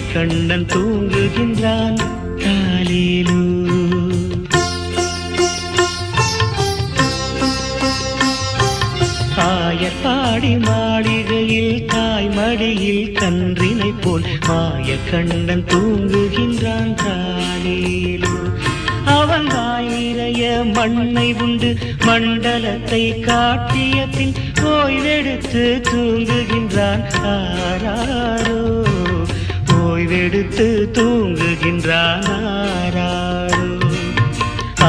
கண்ணன் தூங்குகின்றான் தாலேலோ. ஆயப்பாடி மாளிகையில் தாய்மடியில் கன்றினை போல் மாய கண்ணன் தூங்குகின்றான் தாலேலோ. அவன் வாய் நிறைய மண்ணை உண்டு மண்டலத்தை காட்டிய பின் ஓய்வெடுத்து தூங்குகின்றான் ஆராரோ. ஓய்வெடுத்து தூங்குகின்றான் ஆராரோ.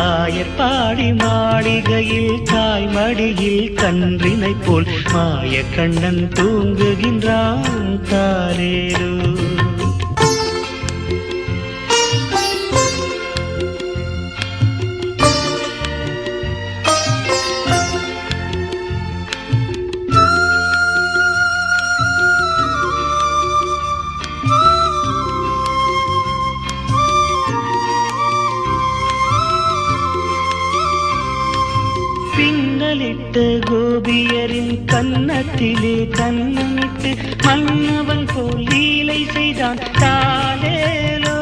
ஆயப்பாடி மாளிகையில் தாய்மடியில் கன்றினை போல் மாய கண்ணன் தூங்குகின்றான் தாலேலோ. பின்னலிட்ட கோபியரின் கன்னத்திலே கண்ணமிட்டு மன்னவன் போல் லீலை செய்தான் தாலேலோ.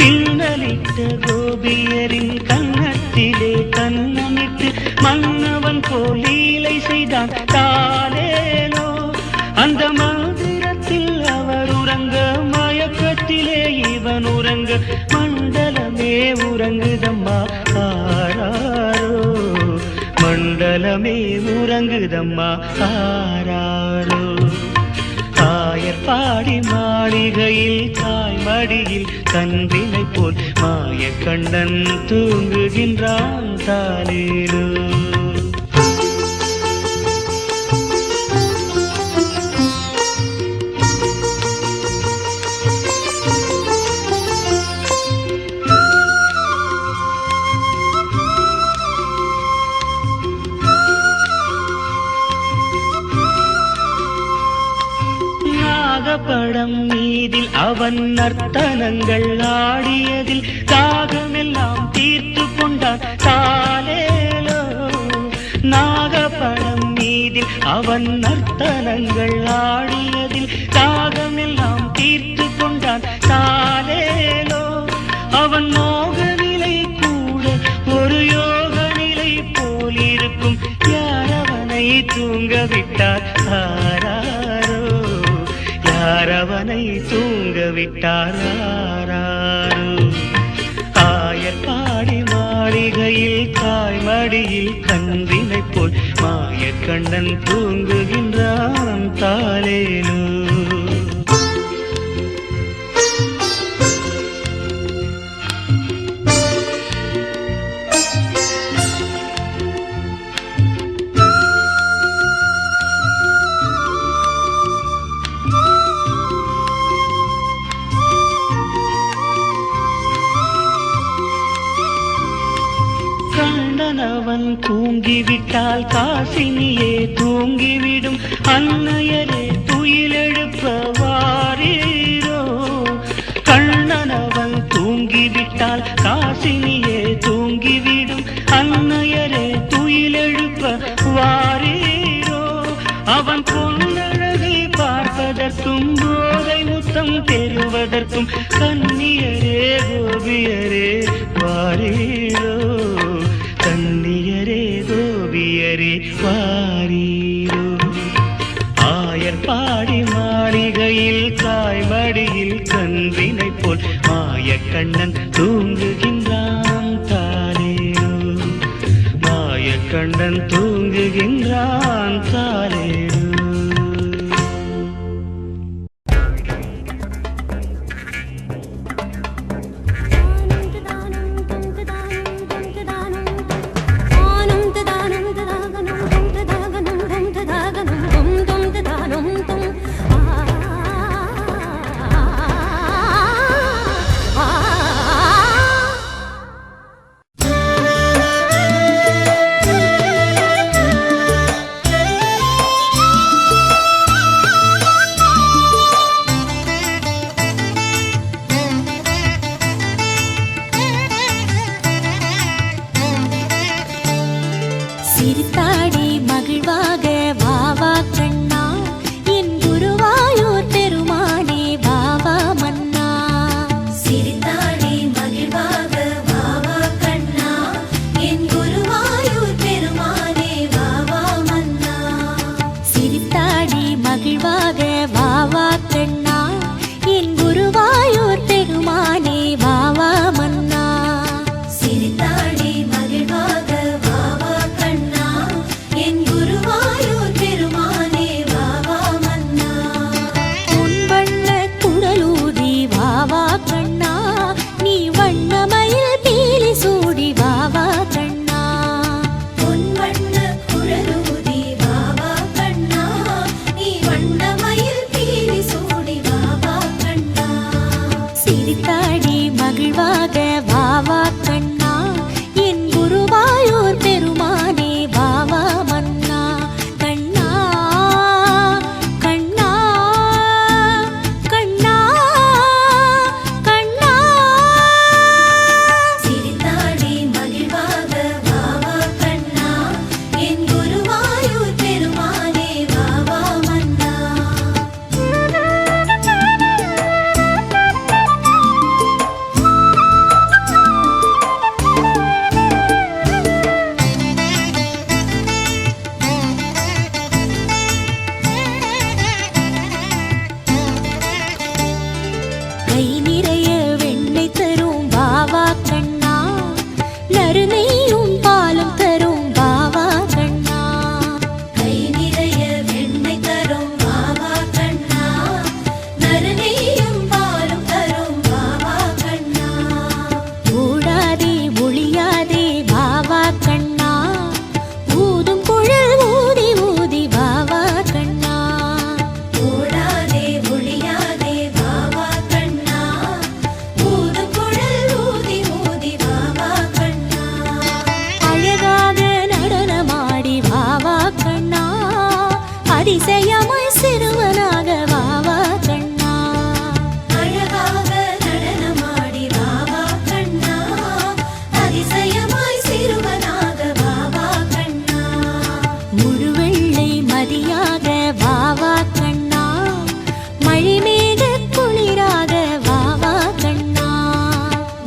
பின்னலிட்ட கோபியரின் கன்னத்திலே கண்ணமிட்டு மன்னவன் போல் லீலை செய்தான் தாலேலோ. அந்த மந்திரத்தில் அவர் உறங்க மயக்கத்திலே இவன் உறங்க மண்டலமே உறங்குதம்மா ஆராரோ. மண்டலமே உறங்குதம்மா ஆராரோ. ஆயர்பாடி மாளிகையில் தாய்மடியில் கன்றினை போல் மாய கண்ணன் தூங்குகின்றான் தாலேலோ. படம் மீதில் அவன் நர்த்தனங்கள் ஆடியதில் தாகமெல்லாம் தீர்த்து கொண்டான் தாலேலோ. நாகப்படம் மீதில் அவன் நர்த்தனங்கள் ஆடியதில் தாகமெல்லாம் தீர்த்து கொண்டான் தாலேலோ. அவன் மோக நிலை கூட ஒரு யோக நிலை போல் இருக்கும். யாரவனை தூங்க விட்டார் ஆராரோ. யாரவனை தூங்க விட்டார் ஆராரோ. ஆயர்பாடி மாளிகையில் தாய்மடியில் கன்றினை போல் மாய கண்ணன் தூங்குகின்றான் தாலேலோ. கண்ணனவன் தூங்கிவிட்டால் காசினியே தூங்கிவிடும். அன்னையரே துயிலெழுப்ப வாரீரோ. கண்ணனவன் தூங்கிவிட்டால் காசினியே தூங்கிவிடும். அன்னையரே துயிலெழுப்ப வாரீரோ. அவன் பொன்னழகை பார்ப்பதற்கும் போதை முத்தம் பெறுவதற்கும் கன்னியரே கோபியரே வாரீரோ. கன்னியரே கோபியரே வாரீரோ. ஆயர்பாடி மாளிகையில் தாய்மடியில் கன்றினை போல் மாய கண்ணன் தூங்குகின்றான் தாலேலோ. மாய கண்ணன் தூங்குகின்றான் தாலேலோ. கை நிறைய வெண்ணெய் தரும் வாவா கண்ணா, நறுநெய்யும் பாலும் தரும் வாவா கண்ணா. கை நிறைய வெண்ணெய் தரும் வாவா கண்ணா, நறுநெய்யும் பாலும் தரும் வாவா கண்ணா. ஓடாதே ஒளியாதே வாவா கண்ணா, ஊதும் குழல் ஊதி ஊதி வாவா கண்ணா. ஓடாதே ஒளியாதே வாவா கண்ணா, ஊதும் குழல் ஊதி ஊதி வாவா கண்ணா. அழகாக நடனமாடி வாவா கண்ணா, அதிசயமாய் சிறுவனாக வாவா கண்ணா. அழகாக நடனமாடி வாவா கண்ணா, அதிசயமாய் சிறுவனாக வாவா கண்ணா. முழுவெள்ளை மதியாக வாவா கண்ணா, மழைமேக குளிராக வாவா கண்ணா.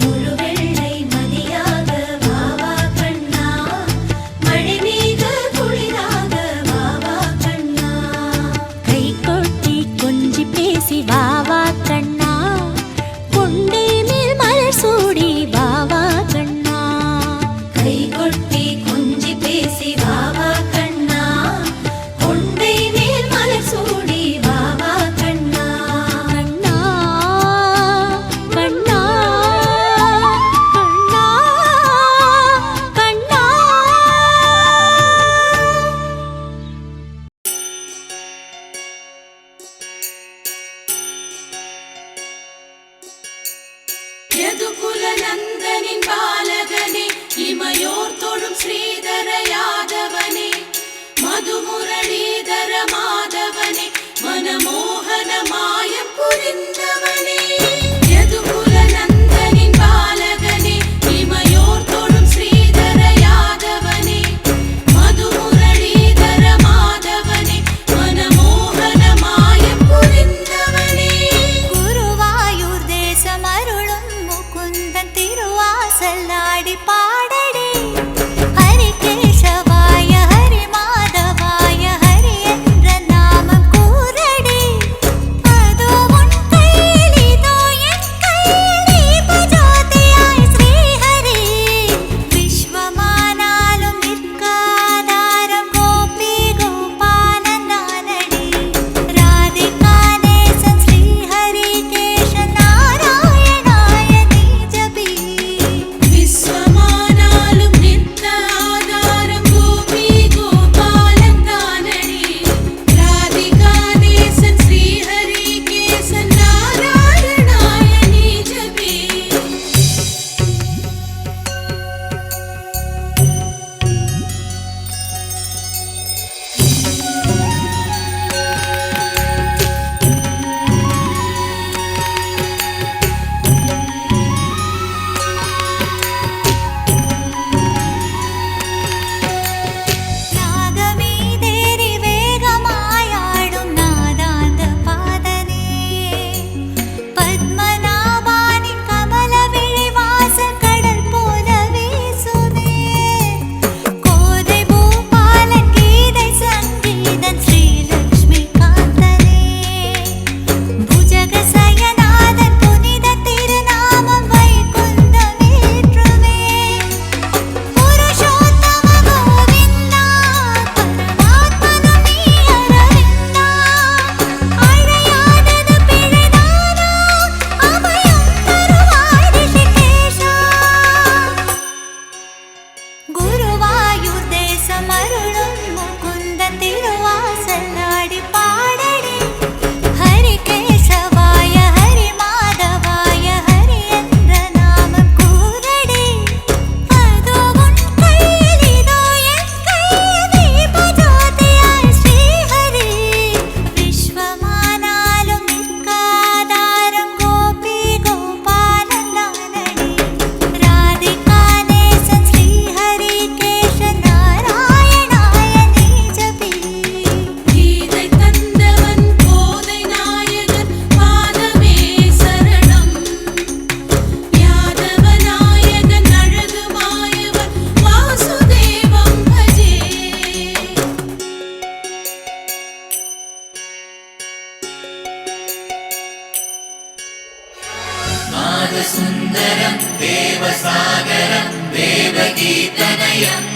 முழுவெள்ளை மதியாக வாவா கண்ணா, மழைமேக குளிராக வாவா கண்ணா. கை கொட்டி கொஞ்சி பேசி வாவா கண்ணா, கொண்டை மேல் மலர் சூடி வாவா கண்ணா. கை கொட்டி கொஞ்சி பேசி வாவா கண்ணா, கொண்டை மேல் மலர் சூடி வாவா கண்ணா. கண்ணா கண்ணா கண்ணா கண்ணா. யதுகுல நந்தனின் பாலகனே, இமையோர் தொழும் ஸ்ரீதர யாதவனே, மதுமுரளீதர மாதவனே, மனமோகன மாயம் புரிந்தவனே. யதுகுல நந்தனின் பாலகனே, இமையோர் தொழும் ஸ்ரீதர யாதவனே, மதுமுரளீதர மாதவனே, மனமோகன மாயம் புரிந்தவனே. குருவாயூர் தேசம் அருளும் முகுந்தன் திருவாசல் ஆடி பாடடி. ஹரி கேசவாய ஹரி மாதவாய ஹரி என்ற நாமம் கூறடி. சுந்தரம் தேவசாகரம் தேவகீதனயம்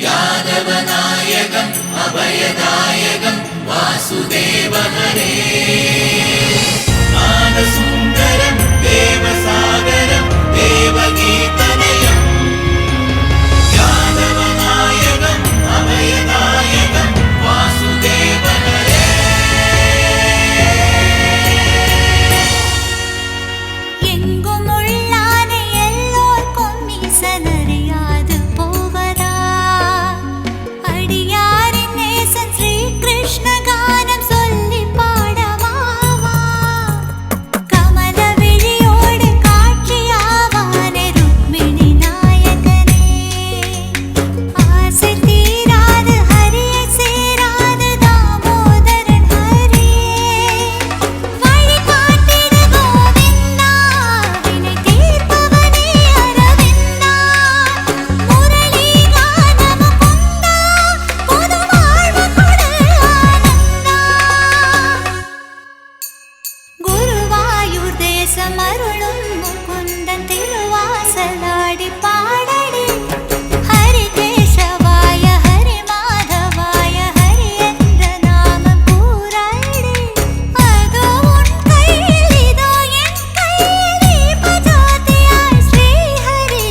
யாதவநாயகம் அபயதாயகம் வாசுதேவ ஹரே சுந்தரம் தேவசாகரம் தேவகீதனயம் யாதவநாயகம் அபயதாயகம் வாசுதேவ ஹரே. எங்கும் உள்ளான எல்லோர்க்கும் ஈசனறியாது போவதா அடியாரின் நேசன் ஸ்ரீ கிருஷ்ண கானம் சொல்லி பாடவாவா கமல விழியோடு காட்சியாவானே ருக்மிணி நாயகனே ஆசை தீராது ஹரியை சேராது தாமோதரன் ஹரியே வழி காட்டிடு கோவிந்தா வினை தீர்ப்பவனே அரவிந்தா முரளி கானம் முகுந்தா புது வாழ்வு கொடு ஆனந்தா குருவாயூர் தேசம் அருளும் முகுந்தன் திருவாசலாடி பாடடி ஹரி கேசவாய ஹரி மாதவாய ஹரி என்ற நாமம் கூறடி அதோ உன் கையில் இதோ என் கையில் தீபஜோதியாய் ஸ்ரீஹரி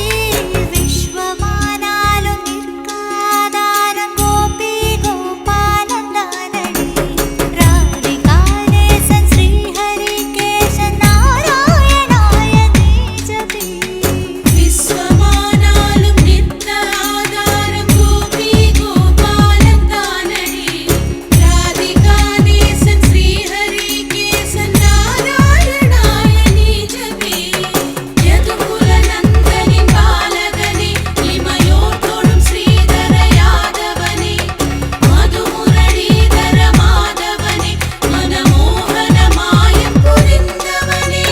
விஸ்வமானாலும் நிற்காதாரம் கோபி கோபாலந்தானடி ராதிகாநேசன் ஸ்ரீஹரி கேசன் நாராயணாய நீஜபி விஸ்வமானாலும் நித்த ஆதாரம் கோபி கோபாலம் தானடி ராதிகாநேசன் ஸ்ரீஹரி கேசன் நாராயணாய நீஜபே யதுகுல நந்தனின் பாலகனே இமையோர் தொழும் ஸ்ரீதர யாதவனே மதுமுரளீதர மாதவனே மனமோகன மாயம் புரிந்தவனே.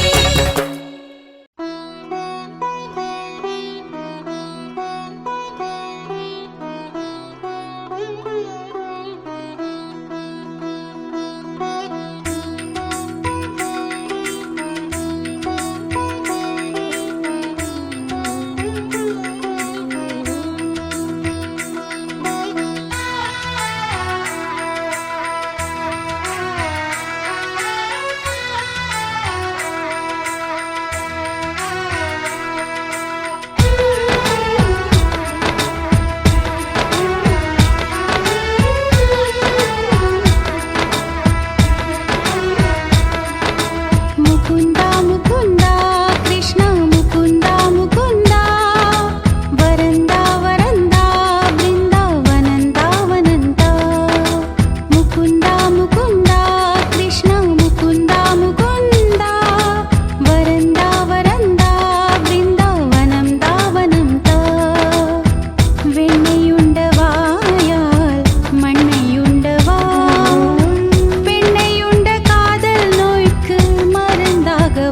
முகுந்தா முகுந்தா கிருஷ்ணா முகுந்தா முகுந்தா வரந்தா வரந்தா பிருந்தாவனந்தா வனந்தா முகுந்தா முகுந்தா கிருஷ்ணா முகுந்தா முகுந்தா வரந்தா வரந்தா பிருந்தாவனந்தா வனந்தா வெண்ணையுண்ட வாயால் மண்ணையுண்டவா பெண்ணையுண்ட காதல் நோய்க்கு மருந்தாக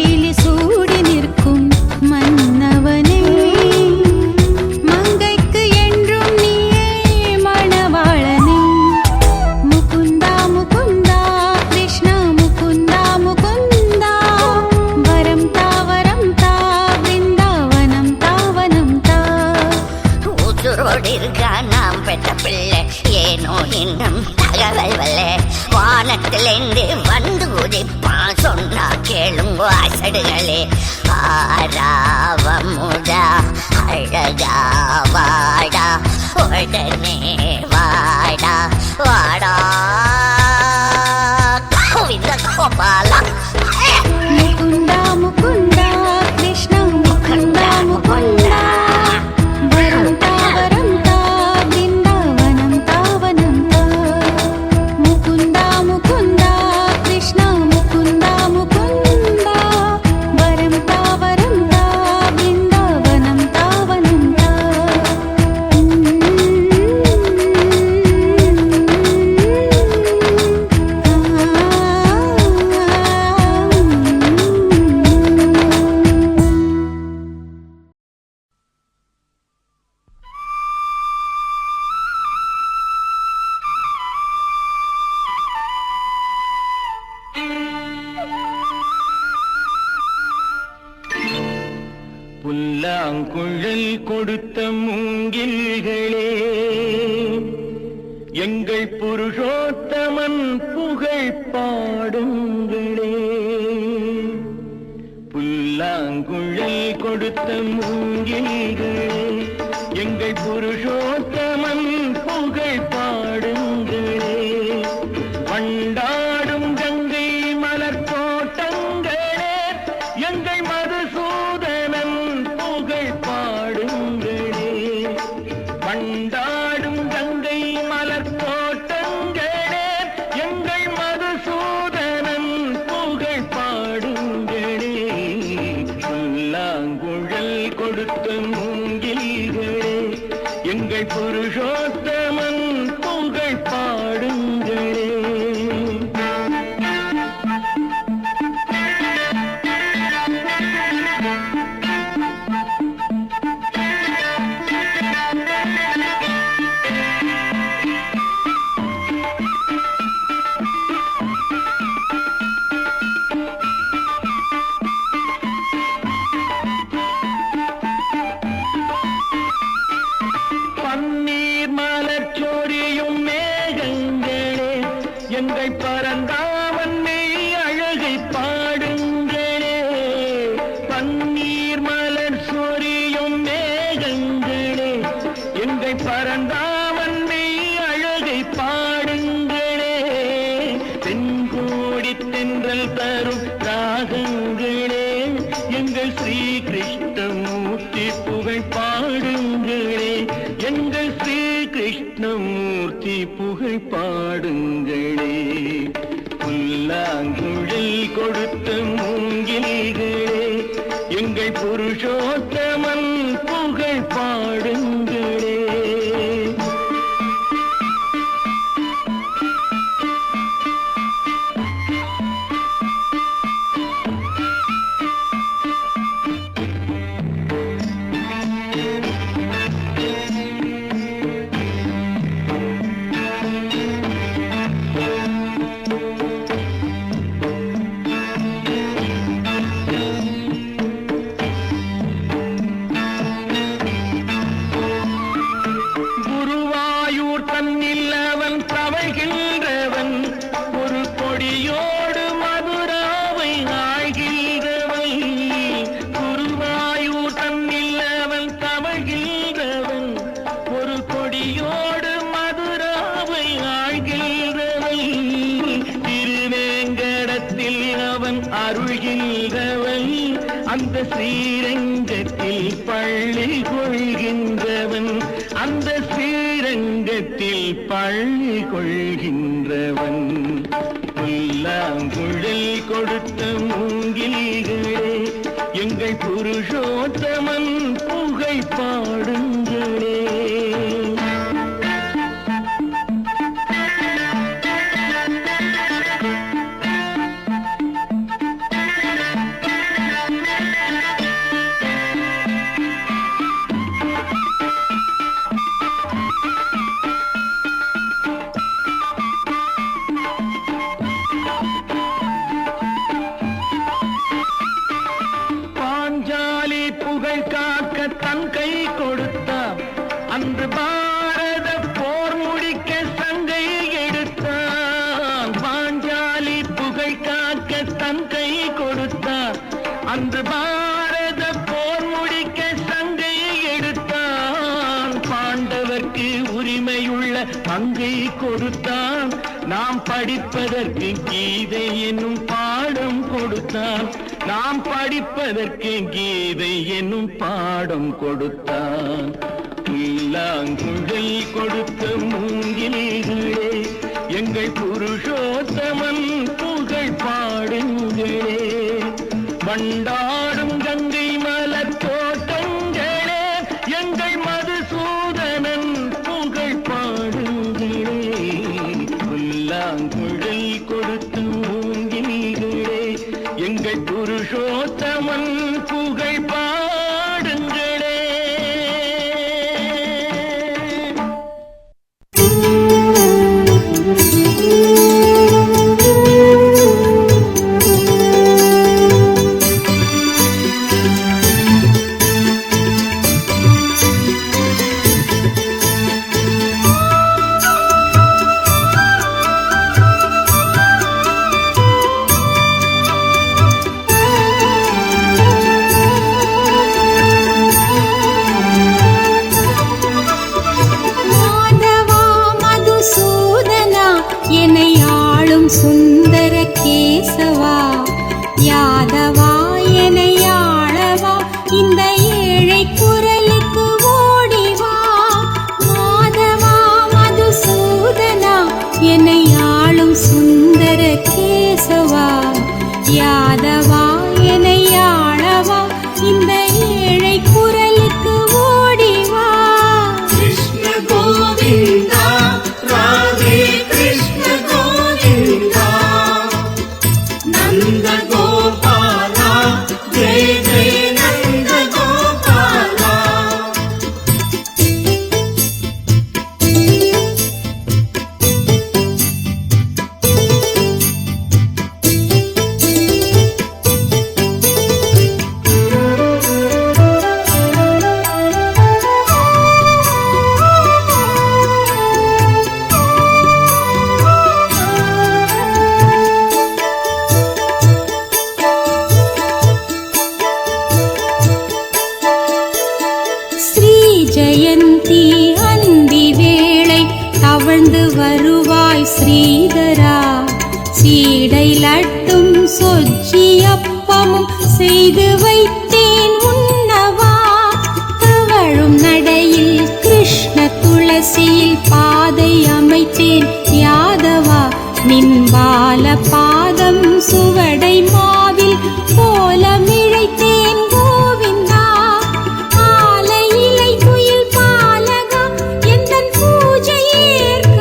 பீலி சூடி நிற்கும் மன்னவனே மங்கைக்கு என்றும் நீயே மணவாளனே முகுந்தா முகுந்தா கிருஷ்ணா முகுந்தா முகுந்தா வரம் தா பிருந்தாவனம் தாவனம் தா உசுரோடு இருக்கா நாம் பெற்ற பிள்ளை ஏனோ இன்னும் தகவல் வல்ல வானத்திலிருந்து வந்து உதிப்பா சொன்னா கேளுங்க அசடுகளே ஆராவமுதா அழகா வாடா உடனே வாடா வாடா கோவிந்த கோபாலா முகுந்தா முகுந்தா கிருஷ்ணா முகுந்தா முகுந்தா வரம் தா பிருந்தாவனம் தாவனம் தா முகுந்தா முகுந்தா கிருஷ்ணா முகுந்தா முகுந்தா வரம் தா பிருந்தாவனம் தாவனம் தா புல்லாங்குழல் கொடுத்த மூங்கில்களே எங்கள் புருஷோத்தமன் புகழ் பாடுங்களே புல்லாங்குழல் கொடுத்த மூங்கில்களே எங்கள் புருஷோத்தமன் புகழ் பாடுங்களே வண்டாடும் கங்கை மலர் தோட்டங்களே எங்கள் மதுசூதனன் புகழ் பாடுங்களே வண்டாடும் கங்கை மலர் தோட்டங்களே எங்கள் மதுசூதனன் புகழ் பாடுங்களே புல்லாங்குழல் கொடுத்த மூங்கில்களே எங்கள் புருஷோத்தமன் புகழ் பாடுங்களே பன்னீர் மலர் சொரியும் மேகங்களே எங்கள் பரந்தாமன் மெய் அழகை பாடுங்களே பன்னீர் மலர் சொரியும் மேகங்களே எங்கள் பரந்தாமன் மெய் அழகை பாடுங்களே தென்கோடி தென்றல் தரும் ராகங்களே எங்கள் ஸ்ரீ கிருஷ்ணமூர்த்தி புகழ் பாடுங்களே எங்கள் ஸ்ரீ கிருஷ்ணமூர்த்தி புகழ் பாடுங்களே புல்லாங்குழல் கொடுத்த மூங்கில்களே எங்கள் புருஷோத்தமன் புகழ் பாடுங்களே குருவாயூர் தன்னில் அவன் தவழ்கின்றவன் ஒரு கொடியோடு மதுராவை ஆழ்கின்றவன் குருவாயூர் தன்னில் அவன் தவழ்கின்றவன் ஒரு கொடியோடு மதுராவை ஆழ்கின்றவன் திருவேங்கடத்தில் அவன் அருள்கின்றவன் அந்த ஸ்ரீரங்கத்தில் பள்ளி கொள்கின்றவன் அந்த ஸ்ரீரங்கத்தில் பள்ளி கொள்கின்றவன் புல்லாங்குழல் கொடுத்த மூங்கில்களே எங்கள் புருஷோத்தமன் புகழ் பாடுங்களே புகழ் காக்க தன் கை கொடுத்தான். அன்று பாரத போர் முடிக்க சங்கை எடுத்தான். பாஞ்சாலி புகழ் காக்க தன் கை கொடுத்தான். அன்று பாரத போர் முடிக்க சங்கை எடுத்தான். பாண்டவர்க்கு உரிமையுள்ள பங்கை கொடுத்தான். நாம் படிப்பதற்கு கீதை என்னும் பாடம் கொடுத்தான். நாம் படிப்பதற்கு கீதை என்னும் பாடம் கொடுத்தான். புல்லாங்குழல் கொடுத்த மூங்கில்களே, எங்கள் புருஷோத்தமன் புகழ் பாடுங்களே. வண்டாடும் கங்கை மலர் தோட்டங்களே, எங்கள் மதுசூதனன் புகழ் பாடுங்களே. புல்லாங்குழல் கொடுத்த மூங்கில்களே, எங்கள் புருஷோத்தமன் புகழ் பாடுங்களே. மாதவா மதுசூதனா, என்னை ஆளும் சுந்தர கேசவா. யாதவா என்னை ஆளவா, இந்த ஏழை குரலுக்கு ஓடிவா. மாதவா மதுசூதனா, என்னை ஆளும் சுந்தர கேசவா. யாதவா என்னை ஆளவா, இந்த ஏழை குரலுக்கு ஓடிவா. कृष्ण गोविन्दा राधे कृष्ण गोविन्दा नन्द गोपाला जय जय नन्द गोपाला ஸ்ரீ ஜெயந்தி அந்தி வேளை தவழ்ந்து வருவாய் ஸ்ரீதரா. சீடை லட்டும் சொஜ்ஜி அப்பமும் செய்து வைத்தேன் உண்ணவா. தவழும் நடையில் கிருஷ்ண துளசியில் பாதை அமைத்தேன் யாதவா. நின்பால பாதம் சுவடை மாவில் கோலமிழைத்தேன் கோவிந்தா. ஆலை இலை குயில் பாலகா, எந்தன் பூஜை ஏற்க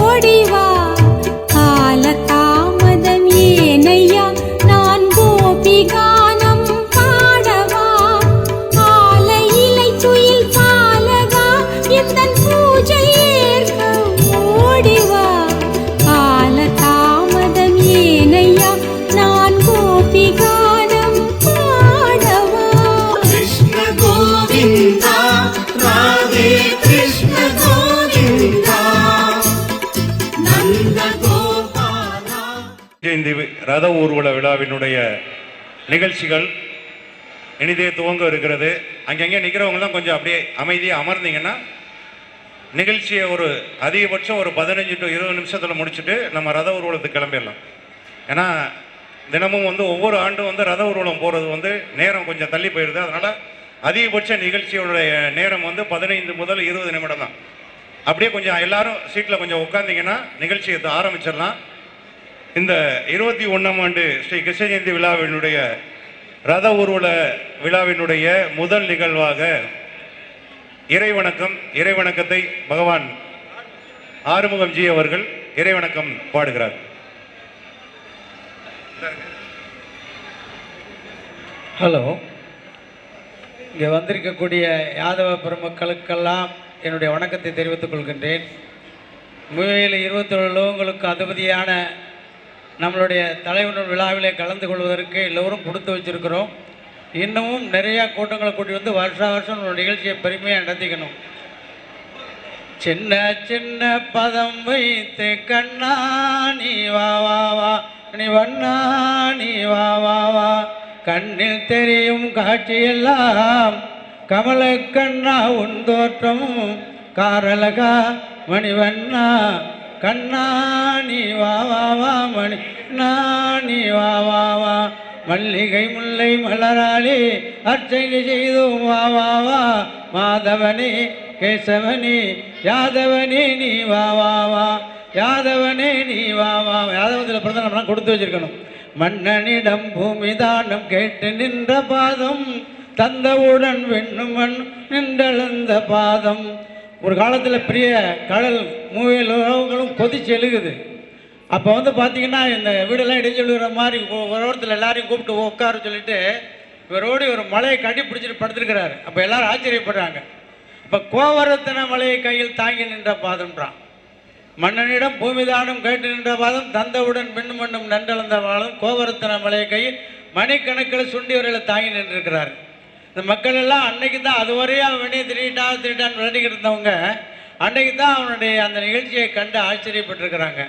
ஓடிவா. கால தாமதம் ஏனையா, நான் கோபி கானம் பாடவா. ஆலை இலை குயில் பாலகா, எந்தன் பூஜை ஏற்க ஓடிவா. கால தாமதம் ஏனையா, நான் கோபி கானம் பாடவா. कृष्ण गोविन्दा राधे कृष्ण गोविन्दा नन्द गोपाला இந்த ரத ஊர்வல விழாவினுடைய நிகழ்ச்சிகள் இனிதே துவங்க இருக்கிறது. அங்கங்கே நிற்கிறவங்களாம் கொஞ்சம் அப்படியே அமைதியாக அமர்ந்தீங்கன்னா நிகழ்ச்சியை ஒரு அதிகபட்சம் ஒரு 15 to 20 நிமிஷத்தில் முடிச்சுட்டு நம்ம ரத ஊர்வலத்துக்கு கிளம்பிடலாம். ஏன்னா தினமும் ஒவ்வொரு ஆண்டும் ரத ஊர்வலம் போகிறது நேரம் கொஞ்சம் தள்ளி போயிடுது. அதனால் அதிகபட்ச நிகழ்ச்சியோடைய நேரம் 15 முதல் 20 நிமிடம் தான். அப்படியே கொஞ்சம் எல்லாரும் சீட்டில் கொஞ்சம் உட்காந்திங்கன்னா நிகழ்ச்சியை ஆரம்பிச்சிடலாம். இந்த 21ஆம் ஆண்டு ஸ்ரீ கிருஷ்ண ஜெயந்தி விழாவினுடைய ரத ஊர்வல விழாவினுடைய முதல் நிகழ்வாக இறைவணக்கத்தை பகவான் ஆறுமுகம் ஜி அவர்கள் இறைவணக்கம் பாடுகிறார். ஹலோ, இங்கே வந்திருக்கக்கூடிய யாதவ பெருமக்களுக்கெல்லாம் என்னுடைய வணக்கத்தை தெரிவித்துக் கொள்கின்றேன். முயலில் 27 லோகங்களுக்கு அதிபதியான நம்மளுடைய தலைவர்கள் விழாவிலே கலந்து கொள்வதற்கு எல்லோரும் கொடுத்து வச்சிருக்கிறோம். இன்னமும் நிறையா கூட்டங்களை கூட்டி வந்து வருஷம் ஒரு நிகழ்ச்சியை பெருமையாக நடத்திக்கணும். சின்ன சின்ன பதம் வைத்து கண்ணா நீ வா வா வா, நீ வண்ணா நீ வா வா வா, கண்ணில் தெரியும் காட்சியெல்லாம் கமலக்கண்ணா உன் தோற்றம் காரலகா மணிவண்ணா கண்ணா நீ வா வா வா, மணி நீ வா வா வா, மல்லிகை முல்லை மலராளி அர்ச்சனை செய்தோம் வா வா வா, மாதவனே கேசவனே யாதவனே நீ வா வா வா, யாதவனே நீ வா வா. யாதவத்தில் பிறந்த நம்மளாம் கொடுத்து வச்சிருக்கணும். மன்னனிடம் பூமி தானம் கேட்டு நின்ற பாதம் தந்தவுடன் வெண்ணும் மண் நின்றளந்த பாதம். ஒரு காலத்தில் பெரிய கடல் மூவிலும் கொதிச்சு எழுகுது. அப்போ வந்து பார்த்திங்கன்னா இந்த வீடெல்லாம் இடைஞ்சு விழுகிற மாதிரி ஒரு இடத்துல எல்லாரையும் கூப்பிட்டு உட்கார சொல்லிட்டு இவரோடு ஒரு மலையை கட்டி பிடிச்சிட்டு படுத்துருக்கிறாரு. அப்போ எல்லாரும் ஆச்சரியப்படுறாங்க. இப்போ கோவரத்தன மலையை கையில் தாங்கி நின்ற பாதம்ன்றான். மன்னனிடம் பூமிதானம் கேட்டு நின்ற பாதம் தந்தவுடன் பெண்ணு மண்ணும் நன்றளந்த பாதம் கோவரத்தன மலையை கையில் மணிக்கணக்கில் சுண்டியவர்களை தாங்கி நின்றுருக்கிறார். இந்த மக்கள் எல்லாம் அன்னைக்கு தான் அதுவரையும் வெளியே திருட்டான்னு விளையாடிக்கிட்டு இருந்தவங்க அன்னைக்கு தான் அவனுடைய அந்த நிகழ்ச்சியை கண்டு ஆச்சரியப்பட்டிருக்கிறாங்க.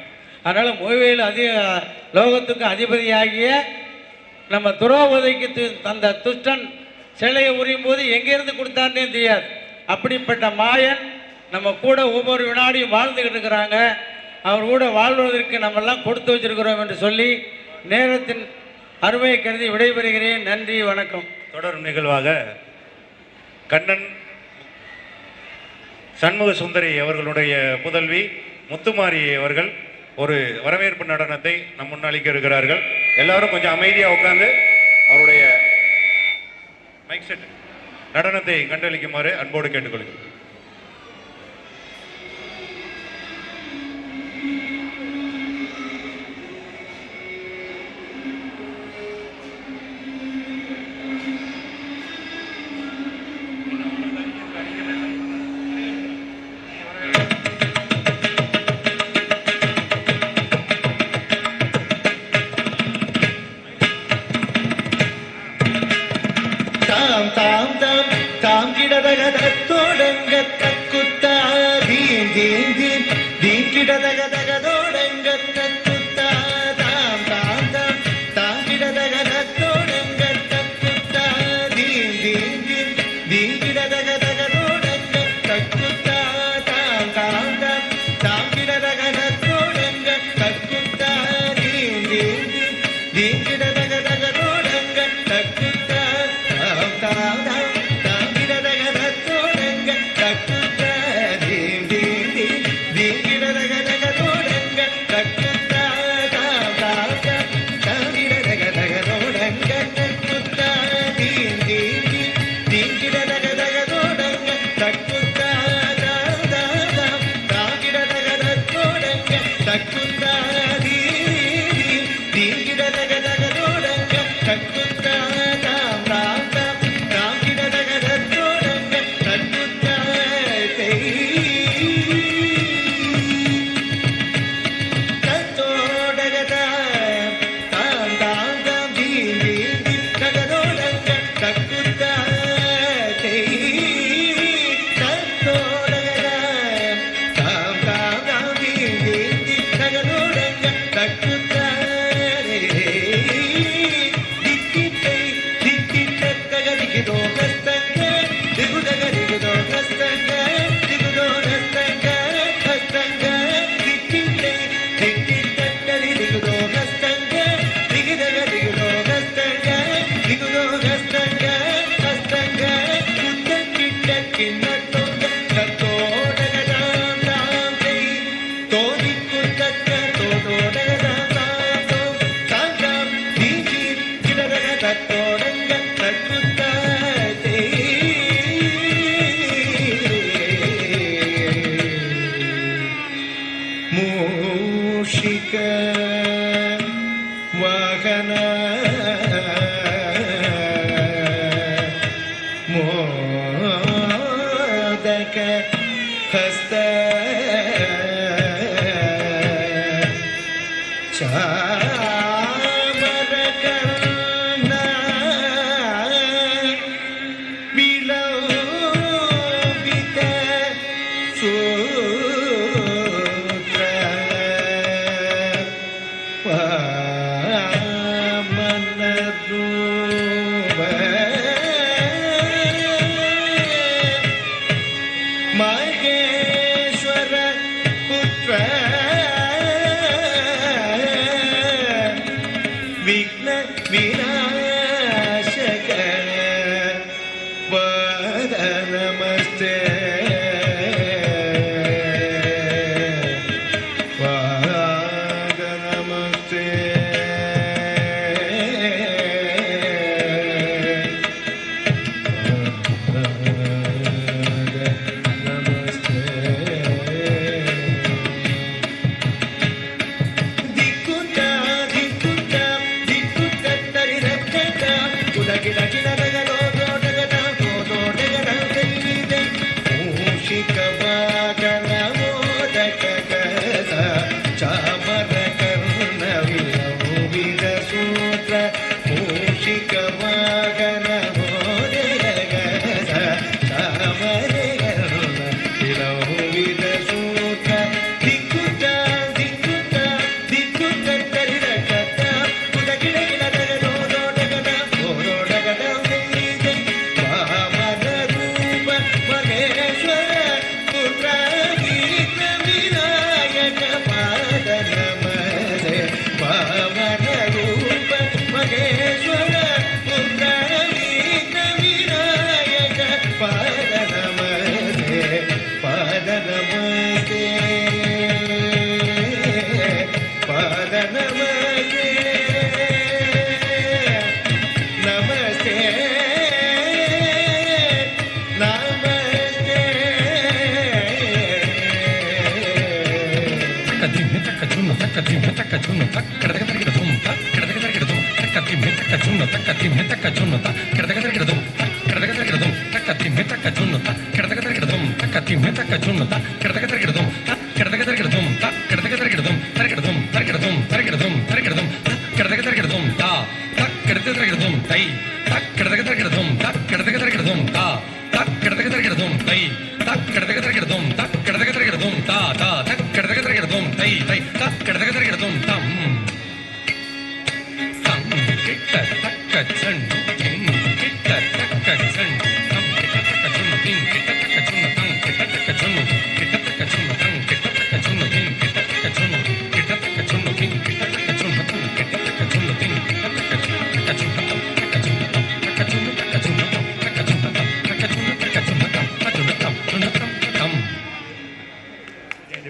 அதனால் மூவியில் லோகத்துக்கு அதிபதியாகிய நம்ம துரோபதிக்கு அந்த துஷ்டன் சிலையை உரியும் போது எங்கேருந்து கொடுத்தான்னே தெரியாது. அப்படிப்பட்ட மாயன் நம்ம கூட ஒவ்வொரு வினாடியும் வாழ்ந்துக்கிட்டு இருக்கிறாங்க. அவர் கூட வாழ்வதற்கு நம்மெல்லாம் கொடுத்து வச்சிருக்கிறோம் என்று சொல்லி நேரத்தின் அருமையை கருதி விடைபெறுகிறேன். நன்றி, வணக்கம். தொடரும் நிகழ்வாக கண்ணன் சண்முக சுந்தரி அவர்களுடைய புதல்வி முத்துமாரி அவர்கள் ஒரு வரவேற்பு நடனத்தை நம் முன்னளிக்க இருக்கிறார்கள். எல்லாரும் கொஞ்சம் அமைதியாக உட்கார்ந்து அவருடைய மைக் செட் நடனத்தை கண்டளிக்குமாறு அன்போடு கேட்டுக்கொள்கிறேன்.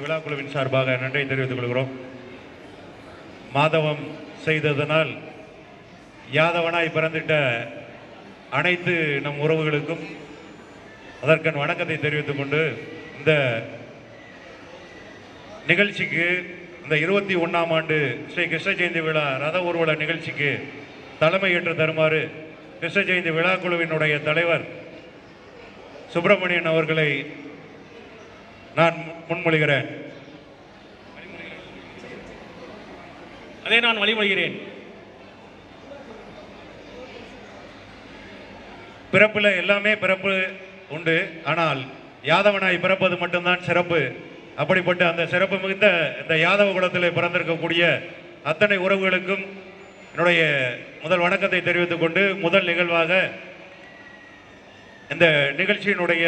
விழாக்குழுவின் சார்பாக நன்றியை தெரிவித்துக் கொள்கிறோம். மாதவம் செய்ததனால் யாதவனாய் பிறந்திட்ட அனைத்து நம் உறவுகளுக்கும் அதற்கன் வணக்கத்தை தெரிவித்துக் கொண்டு இந்த நிகழ்ச்சிக்கு இந்த 21ஆம் ஆண்டு ஸ்ரீ கிருஷ்ண ஜெயந்தி விழா ரத ஊர்வல நிகழ்ச்சிக்கு தலைமை ஏற்று தருமாறு கிருஷ்ண ஜெயந்தி விழா குழுவினுடைய தலைவர் சுப்பிரமணியன் அவர்களை நான் முன்மொழிகிறேன். அதை நான் வழிமொழிகிறேன். பிறப்புல எல்லாமே பிறப்பு உண்டு, ஆனால் யாதவனாய் பிறப்பது மட்டும்தான் சிறப்பு. அப்படிப்பட்ட அந்த சிறப்பு மிகுந்த இந்த யாதவ குலத்தில் பிறந்திருக்கக்கூடிய அத்தனை உறவுகளுக்கும் என்னுடைய முதல் வணக்கத்தை தெரிவித்துக் கொண்டு முதல் நிகழ்வாக இந்த நிகழ்ச்சியினுடைய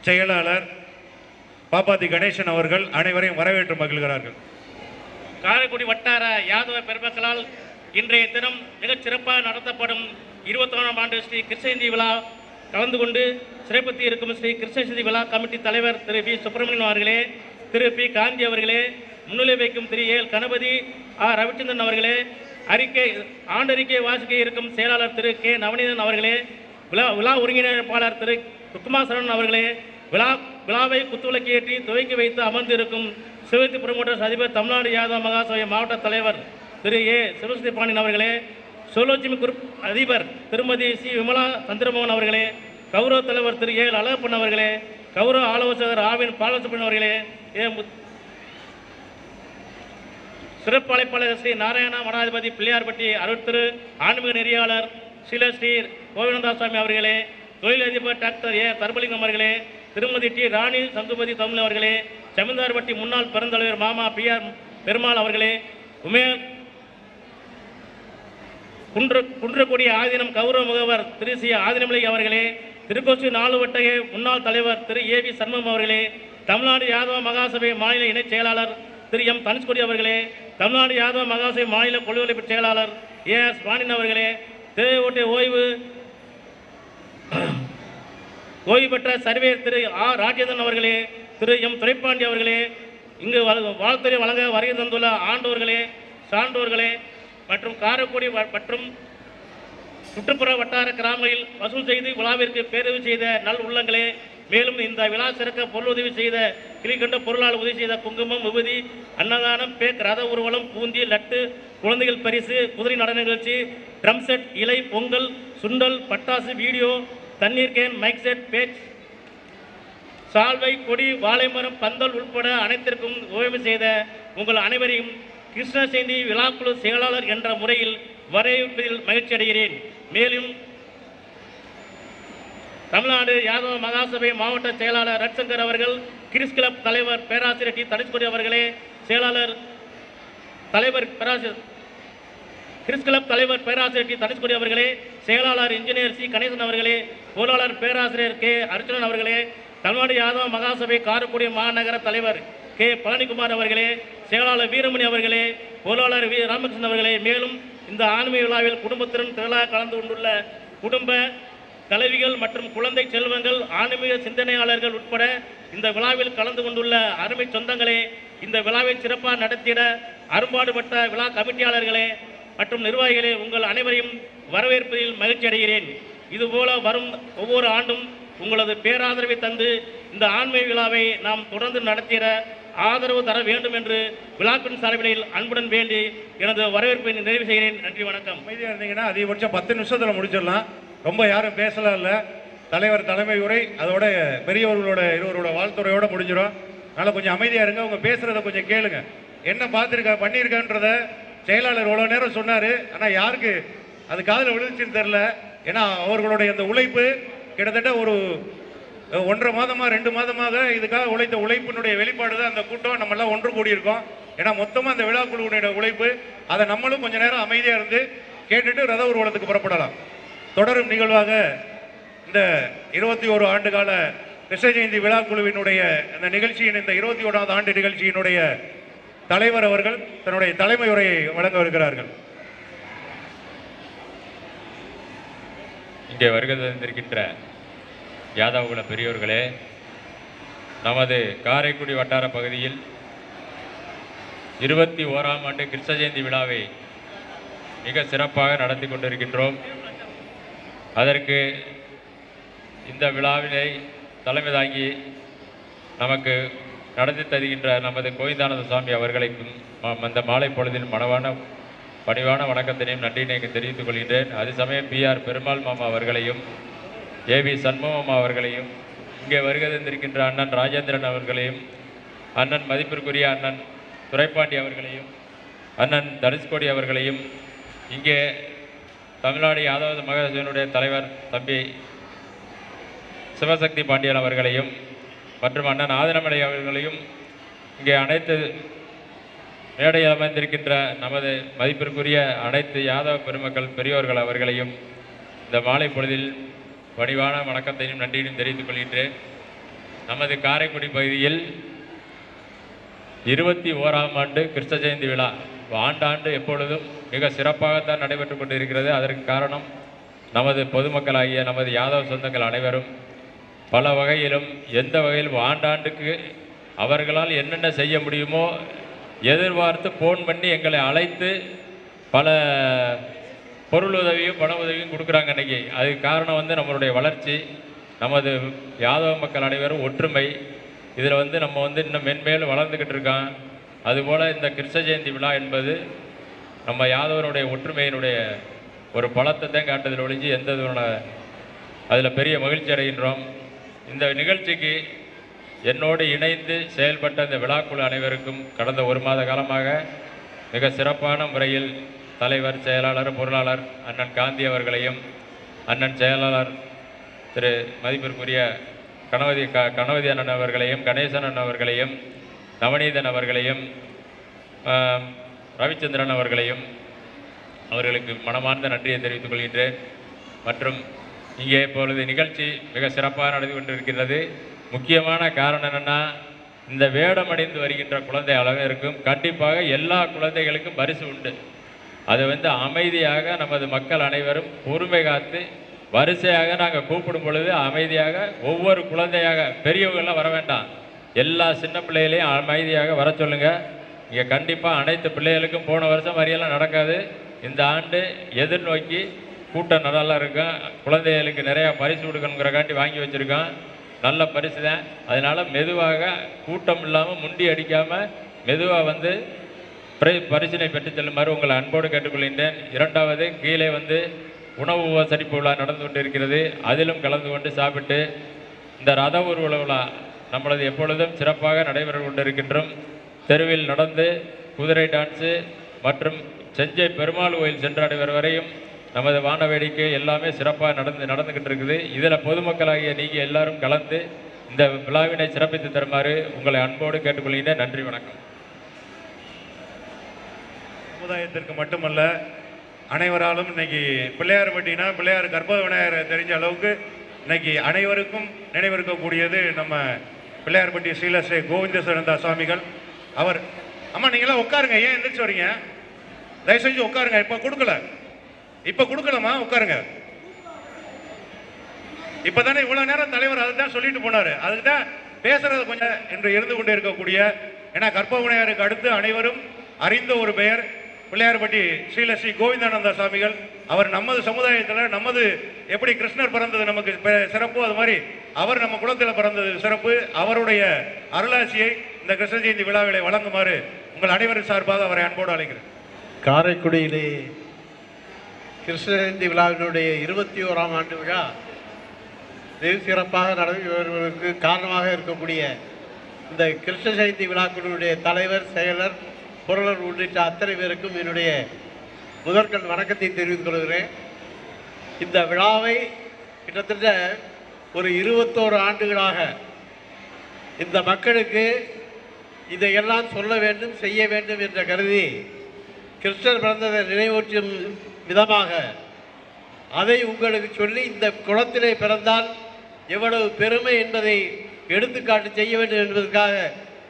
செயலாளர் பாப்பாத்தி கணேசன் அவர்கள் அனைவரையும் வரவேற்று மகிழ்கிறார்கள். காரைக்குடி வட்டார யாதவ பெருமக்களால் இன்றைய தினம் மிகச் சிறப்பாக நடத்தப்படும் 21ஆம் ஆண்டு ஸ்ரீ கிருஷ்ண ஜெயந்தி விழா கலந்து கொண்டு சிறப்பித்து இருக்கும் ஸ்ரீ கிருஷ்ண ஜெயந்தி விழா கமிட்டி தலைவர் திரு வி சுப்பிரமணியன் அவர்களே, திரு பி காந்தி அவர்களே, முன்னிலை வைக்கும் திரு ஏ கணபதி, ஆர் ரவிச்சந்திரன் அவர்களே, ஆண்டறிக்கை வாசிக்க இருக்கும் செயலாளர் திரு கே நவநீதன் அவர்களே, விழா ஒருங்கிணைப்பாளர் திரு ருக்குமாசரன் அவர்களே, விழாவை குத்துவிளக்கேற்றி துவக்கி வைத்து அமர்ந்து இருக்கும் சிவசக்தி புரமோட்டர்ஸ் அதிபர் தமிழ்நாடு யாதவ மகாசபை மாவட்ட தலைவர் திரு ஏ சிவசக்தி பாண்டியன் அவர்களே, சுவலட்சுமி குரூப் அதிபர் திருமதி சி விமலா சந்திரமோகன் அவர்களே, கௌரவ தலைவர் திரு ஏ அழகப்பன் அவர்களே, கௌரவ ஆலோசகர் ஆவின் பாலசுப்ரமணியன் அவர்களே, சிறப்பு அழைப்பாளர் ஸ்ரீ நாராயணா மடாதிபதி பிள்ளையார்பட்டி அருள் திரு ஆன்மீக நெறியாளர் ஸ்ரீ கோவிந்ததாசாமி அவர்களே, தொழிலதிபர் டாக்டர் ஏ தர்பலிங்கம் அவர்களே, திருமதி டி ராணி சந்துபதி தமிழ் அவர்களே, ஜமீன்தார்பட்டி முன்னாள் பெருந்தலைவர் மாமா பி ஆர் பெருமாள் அவர்களே, குன்றக்குடி ஆதீனம் கௌரவ முகவர் திரு சி ஆதினமலை அவர்களே, திருக்கோச்சி 4 வட்டக முன்னாள் தலைவர் திரு ஏ வி சண்முகம் அவர்களே, தமிழ்நாடு யாதவ மகாசபை மாநில இணைச் செயலாளர் திரு எம் தனுஷ்கொடி அவர்களே, தமிழ்நாடு யாதவ மகாசபை மாநில கொள்கையமைப்பு செயலாளர் ஏ எஸ் பாண்டியன் அவர்களே, தேவையோட்டிய ஓய்வு பெற்ற சர்வேயர் திரு ஆர் ராஜேந்திரன் அவர்களே, திரு எம் துரைப்பாண்டி அவர்களே, இங்கு வாழ்த்துறை வழங்க வருகை தந்துள்ள ஆண்டோர்களே, சான்றோர்களே மற்றும் காரைக்குடி மற்றும் சுற்றுப்புற வட்டார கிராமங்களில் வசூல் செய்து விழாவிற்கு பேருதவி செய்த நல் உள்ளங்களே, மேலும் இந்த விழா சிறக்க பொருளுதவி செய்த கிளிகண்ட பொருளால் உதவி செய்த குங்குமம், விபூதி, அன்னதானம், பேக், ரத ஊர்வலம், பூந்தி, லட்டு, குழந்தைகள் பரிசு, குதிரை நடன நிகழ்ச்சி, ட்ரம் செட், இலை, பொங்கல், சுண்டல், பட்டாசு, வீடியோ, தண்ணீர் கேன், மைக் செட், பேச், சால்வை, கொடி, வாழைமரம், பந்தல் உட்பட அனைத்திற்கும் உதவி செய்த உங்கள் அனைவரையும் கிருஷ்ண ஜெயந்தி விழாக்குழு செயலாளர் என்ற முறையில் வரவேற்பதில் மகிழ்ச்சி அடைகிறேன். மேலும் தமிழ்நாடு யாதவ மகாசபை மாவட்ட செயலாளர் ரட்சங்கர் அவர்கள், கிறிஸ் கிளப் தலைவர் பேராசிரியர் டி தனுஷ்கோடி அவர்களே, செயலாளர் தலைவர் கிறிஸ் கிளப் தலைவர் பேராசிரியர் டி தனுஷ்கோடி அவர்களே, செயலாளர் இன்ஜினியர் சி கணேசன் அவர்களே, பொருளாளர் பேராசிரியர் கே அர்ஜுனன் அவர்களே, தமிழ்நாடு யாதவ மகாசபை காரைக்குடி மாநகர தலைவர் கே பழனிக்குமார் அவர்களே, செயலாளர் வீரமணி அவர்களே, பொருளாளர் வி ராமகிருஷ்ணன் அவர்களே, மேலும் இந்த ஆன்மீக விழாவில் குடும்பத்துடன் திரளாக கலந்து கொண்டுள்ள குடும்ப தலைவிகள் மற்றும் குழந்தை செல்வங்கள், ஆன்மீக சிந்தனையாளர்கள் உட்பட இந்த விழாவில் கலந்து கொண்டுள்ள அருமை சொந்தங்களே, இந்த விழாவை சிறப்பாக நடத்திட அரும்பாடுபட்ட விழா கமிட்டியாளர்களே மற்றும் நிர்வாகிகளே, உங்கள் அனைவரையும் வரவேற்பதில் மகிழ்ச்சி அடைகிறேன். இதுபோல வரும் ஒவ்வொரு ஆண்டும் உங்களது பேராதரவை தந்து இந்த ஆன்மீக விழாவை நாம் தொடர்ந்து நடத்திட ஆதரவு தர வேண்டும் என்று விழாப்பின் சார்பில் அன்புடன் வேண்டி எனது வரவேற்பை நிறைவு செய்கிறேன். நன்றி, வணக்கம். அமைதியாக இருந்தீங்கன்னா அதிகபட்சம் 10 நிமிஷத்தில் முடிச்சிடலாம். ரொம்ப யாரும் பேசலாம் இல்லை. தலைவர் தலைமை உரை, அதோட பெரியவர்களோட இருவரோட வாழ்த்துறையோட முடிஞ்சிடும். அதனால் கொஞ்சம் அமைதியாக இருங்க. அவங்க பேசுகிறத கொஞ்சம் கேளுங்க. என்ன பண்ணியிருக்கான்றத செயலாளர் இவ்வளோ நேரம் சொன்னார். ஆனால் யாருக்கு அது காதில் விழுந்துச்சுன்னு தெரில. ஏன்னா அவர்களுடைய அந்த உழைப்பு கிட்டத்தட்ட ஒரு 1.5 மாதமாக 2 மாதமாக இதுக்காக உழைத்த உழைப்பினுடைய வெளிப்பாடு தான் அந்த கூட்டம். நம்மெல்லாம் ஒன்று கூடியிருக்கோம். ஏன்னா மொத்தமாக அந்த விழா குழுவினுடைய உழைப்பு. அதை நம்மளும் கொஞ்சம் நேரம் அமைதியாக இருந்து கேட்டுட்டு ரத ஊர்வலத்துக்கு புறப்படலாம். தொடரும் நிகழ்வாக இந்த 21 ஆண்டு கால கிருஷ்ண ஜெயந்தி விழா குழுவினுடைய அந்த நிகழ்ச்சியின் இந்த 21வது ஆண்டு நிகழ்ச்சியினுடைய தலைவர் அவர்கள் தன்னுடைய தலைமை உரையை வழங்க வருகிறார்கள். இங்கே வருகை தந்திருக்கின்ற யாதவகுல பெரியோர்களே, நமது காரைக்குடி வட்டார பகுதியில் 21ஆம் ஆண்டு கிருஷ்ண ஜெயந்தி விழாவை மிக சிறப்பாக நடத்தி கொண்டிருக்கின்றோம். அதற்கு இந்த விழாவினை தலைமை தாங்கி நமக்கு நடத்தி தருகின்ற நமது கோவிந்தானந்த சுவாமி அவர்களுக்கும் அந்த மாலை பொழுதில் பணிவான வணக்கத்தினையும் நன்றியினையும் தெரிவித்துக் கொள்கின்றேன். அது சமயம் PR பெருமாள் மாமா அவர்களையும் AB சண்முகம்மா அவர்களையும், இங்கே வருகை தந்திருக்கின்ற அண்ணன் ராஜேந்திரன் அவர்களையும், அண்ணன் மதிப்பிற்குரிய அண்ணன் துரைப்பாண்டி அவர்களையும், அண்ணன் தனுஷ்கோடி அவர்களையும், இங்கே தமிழ்நாடு யாதவ மகாசபையினுடைய தலைவர் தம்பி சிவசக்தி பாண்டியன் அவர்களையும் மற்றும் அண்ணன் ஆதினமலை அவர்களையும், இங்கே அனைத்து மேடையில் அமைந்திருக்கின்ற நமது மதிப்பிற்குரிய அனைத்து யாதவ பெருமக்கள் பெரியோர்கள் அவர்களையும் இந்த மாலை பொழுதில் பணிவான வணக்கத்தையும் நன்றியையும் தெரிவித்துக் கொள்கின்றேன். நமது காரைக்குடி பகுதியில் 21ஆம் ஆண்டு கிருஷ்ண ஜெயந்தி விழா ஆண்டாண்டு எப்பொழுதும் மிக சிறப்பாகத்தான் நடைபெற்று கொண்டிருக்கிறது. அதற்கு காரணம் நமது பொதுமக்களாகிய நமது யாதவ சொந்தங்கள் அனைவரும் பல வகையிலும் எந்த வகையிலும் ஆண்டாண்டுக்கு அவர்களால் என்னென்ன செய்ய முடியுமோ எதிர்பார்த்து ஃபோன் பண்ணி எங்களை அழைத்து பல பொருள் உதவியும் பண உதவியும் கொடுக்குறாங்க. இன்றைக்கி அதுக்கு காரணம் நம்மளுடைய வளர்ச்சி, நமது யாதவ மக்கள் அனைவரும் ஒற்றுமை. இதில் நம்ம இன்னும் மென்மேலும் வளர்ந்துக்கிட்டு இருக்கோம். அதுபோல் இந்த கிருஷ்ண ஜெயந்தி விழா என்பது நம்ம யாதவனுடைய ஒற்றுமையினுடைய ஒரு பலத்தை தான் காட்டுதல் ஒழிஞ்சு எந்த அதில் பெரிய மகிழ்ச்சி அடைகின்றோம். இந்த நிகழ்ச்சிக்கு என்னோடு இணைந்து செயல்பட்ட இந்த விழாக்குழு அனைவருக்கும் கடந்த 1 மாத காலமாக மிக சிறப்பான முறையில் தலைவர், செயலாளர், பொருளாளர் அண்ணன் காந்தி அவர்களையும், அண்ணன் செயலாளர் திரு மதிப்பிற்குரிய கணபதி அண்ணன் அவர்களையும், கணேசன் அண்ணன் அவர்களையும், நவநீதன் அவர்களையும், ரவிச்சந்திரன் அவர்களையும் அவர்களுக்கு மனமார்ந்த நன்றியை தெரிவித்துக் கொள்கின்றேன். மற்றும் இங்கே இப்பொழுது நிகழ்ச்சி மிக சிறப்பாக நடந்து கொண்டிருக்கிறது. முக்கியமான காரணம் என்னென்னா, இந்த வேடமடைந்து வருகின்ற குழந்தை அளவிற்கும் கண்டிப்பாக எல்லா குழந்தைகளுக்கும் பரிசு உண்டு. அது அமைதியாக நமது மக்கள் அனைவரும் பொறுமை காத்து வரிசையாக நாங்கள் கூப்பிடும் பொழுது அமைதியாக ஒவ்வொரு குழந்தையாக, பெரியவங்கள்லாம் வர வேண்டாம், எல்லா சின்ன பிள்ளைகளையும் அமைதியாக வர சொல்லுங்கள். இங்கே கண்டிப்பாக அனைத்து பிள்ளைகளுக்கும் போன வருஷம் வரையெல்லாம் நடக்காது. இந்த ஆண்டு எதிர்நோக்கி கூட்டம் நல்லா இருக்கும். குழந்தைகளுக்கு நிறையா பரிசு கொடுக்கணுங்கிறக்காண்டி வாங்கி வச்சுருக்கோம். நல்ல பரிசு தான். அதனால் மெதுவாக கூட்டம் இல்லாமல் முண்டி அடிக்காமல் மெதுவாக பரிசினை பெற்றுச் செல்லுமாறு உங்களை அன்போடு கேட்டுக்கொள்கின்றேன். 2வது கீழே உணவு உபசரிப்பு விழா நடந்து கொண்டு இருக்கிறது. அதிலும் கலந்து கொண்டு சாப்பிட்டு இந்த ரத ஊர்வல விழா நம்மளது எப்பொழுதும் சிறப்பாக நடைபெற கொண்டிருக்கின்றோம். தெருவில் நடந்து குதிரை டான்ஸு மற்றும் செஞ்சை பெருமாள் கோயில் சென்றடைவர் வரையும் நமது வான வேடிக்கை எல்லாமே சிறப்பாக நடந்துக்கிட்டு இருக்குது. இதில் பொதுமக்களாகிய நீங்கள் எல்லாரும் கலந்து இந்த விழாவினை சிறப்பித்து தருமாறு உங்களை அன்போடு கேட்டுக்கொள்கிறேன். நன்றி, வணக்கம். சமுதாயத்திற்கு மட்டுமல்ல, அனைவராலும் இன்னைக்கு பிள்ளையார்பட்டினா பிள்ளையார் கர்ப்ப விநாயகர் தெரிஞ்ச அளவுக்கு இன்னைக்கு அனைவருக்கும் நினைவிருக்கக்கூடியது நம்ம பிள்ளையார்பட்டி ஸ்ரீலஸ்ரீ கோவிந்த சரணந்தா சுவாமிகள். அவர் அம்மா நீங்களாம் உட்காருங்க, ஏன் எந்திரிச்சு வரீங்க? தயவு செஞ்சு உட்காருங்க. இப்போ கொடுக்கலமா, உட்காருங்க. இப்பதானே இவ்வளவு நேரம் தலைவர் அதுதான் சொல்லிட்டு போனாரு, அதுக்கு தான் பேசுறது கொஞ்சம் என்று இருந்து கொண்டே இருக்கக்கூடிய, ஏன்னா கர்ப்ப விநாயகருக்கு அடுத்து அனைவரும் அறிந்த ஒரு பெயர் பிள்ளையார்பட்டி ஸ்ரீலஸ்ரீ கோவிந்தானந்தா சுவாமிகள். அவர் நமது சமுதாயத்தில் நமது எப்படி கிருஷ்ணர் பிறந்தது நமக்கு சிறப்பு, அது மாதிரி அவர் நம்ம குலத்தில் பிறந்தது சிறப்பு. அவருடைய அருளாட்சியை இந்த கிருஷ்ண ஜெயந்தி விழாவிலை வழங்குமாறு உங்கள் அனைவரின் சார்பாக அவரை அன்போடு அழைக்கிறேன். காரைக்குடியிலே கிருஷ்ண ஜெயந்தி விழாவினுடைய 21ஆம் ஆண்டு விழா வெகு சிறப்பாக வருவதற்கு காரணமாக இருக்கக்கூடிய இந்த கிருஷ்ண ஜெயந்தி விழாக்களுடைய தலைவர், செயலர், பொருளர் உள்ளிட்ட அத்தனை பேருக்கும் என்னுடைய முதற்கண் வணக்கத்தை தெரிவித்துக் கொள்கிறேன். இந்த விழாவை கிட்டத்தட்ட ஒரு 21 ஆண்டுகளாக இந்த மக்களுக்கு இதையெல்லாம் சொல்ல வேண்டும், செய்ய வேண்டும் என்ற கருதி கிருஷ்ணர் பிறந்ததை நினைவூற்றும் விதமாக அதை உங்களுக்கு சொல்லி இந்த குளத்திலே பிறந்தால் எவ்வளவு பெருமை என்பதை எடுத்துக்காட்டு செய்ய வேண்டும் என்பதற்காக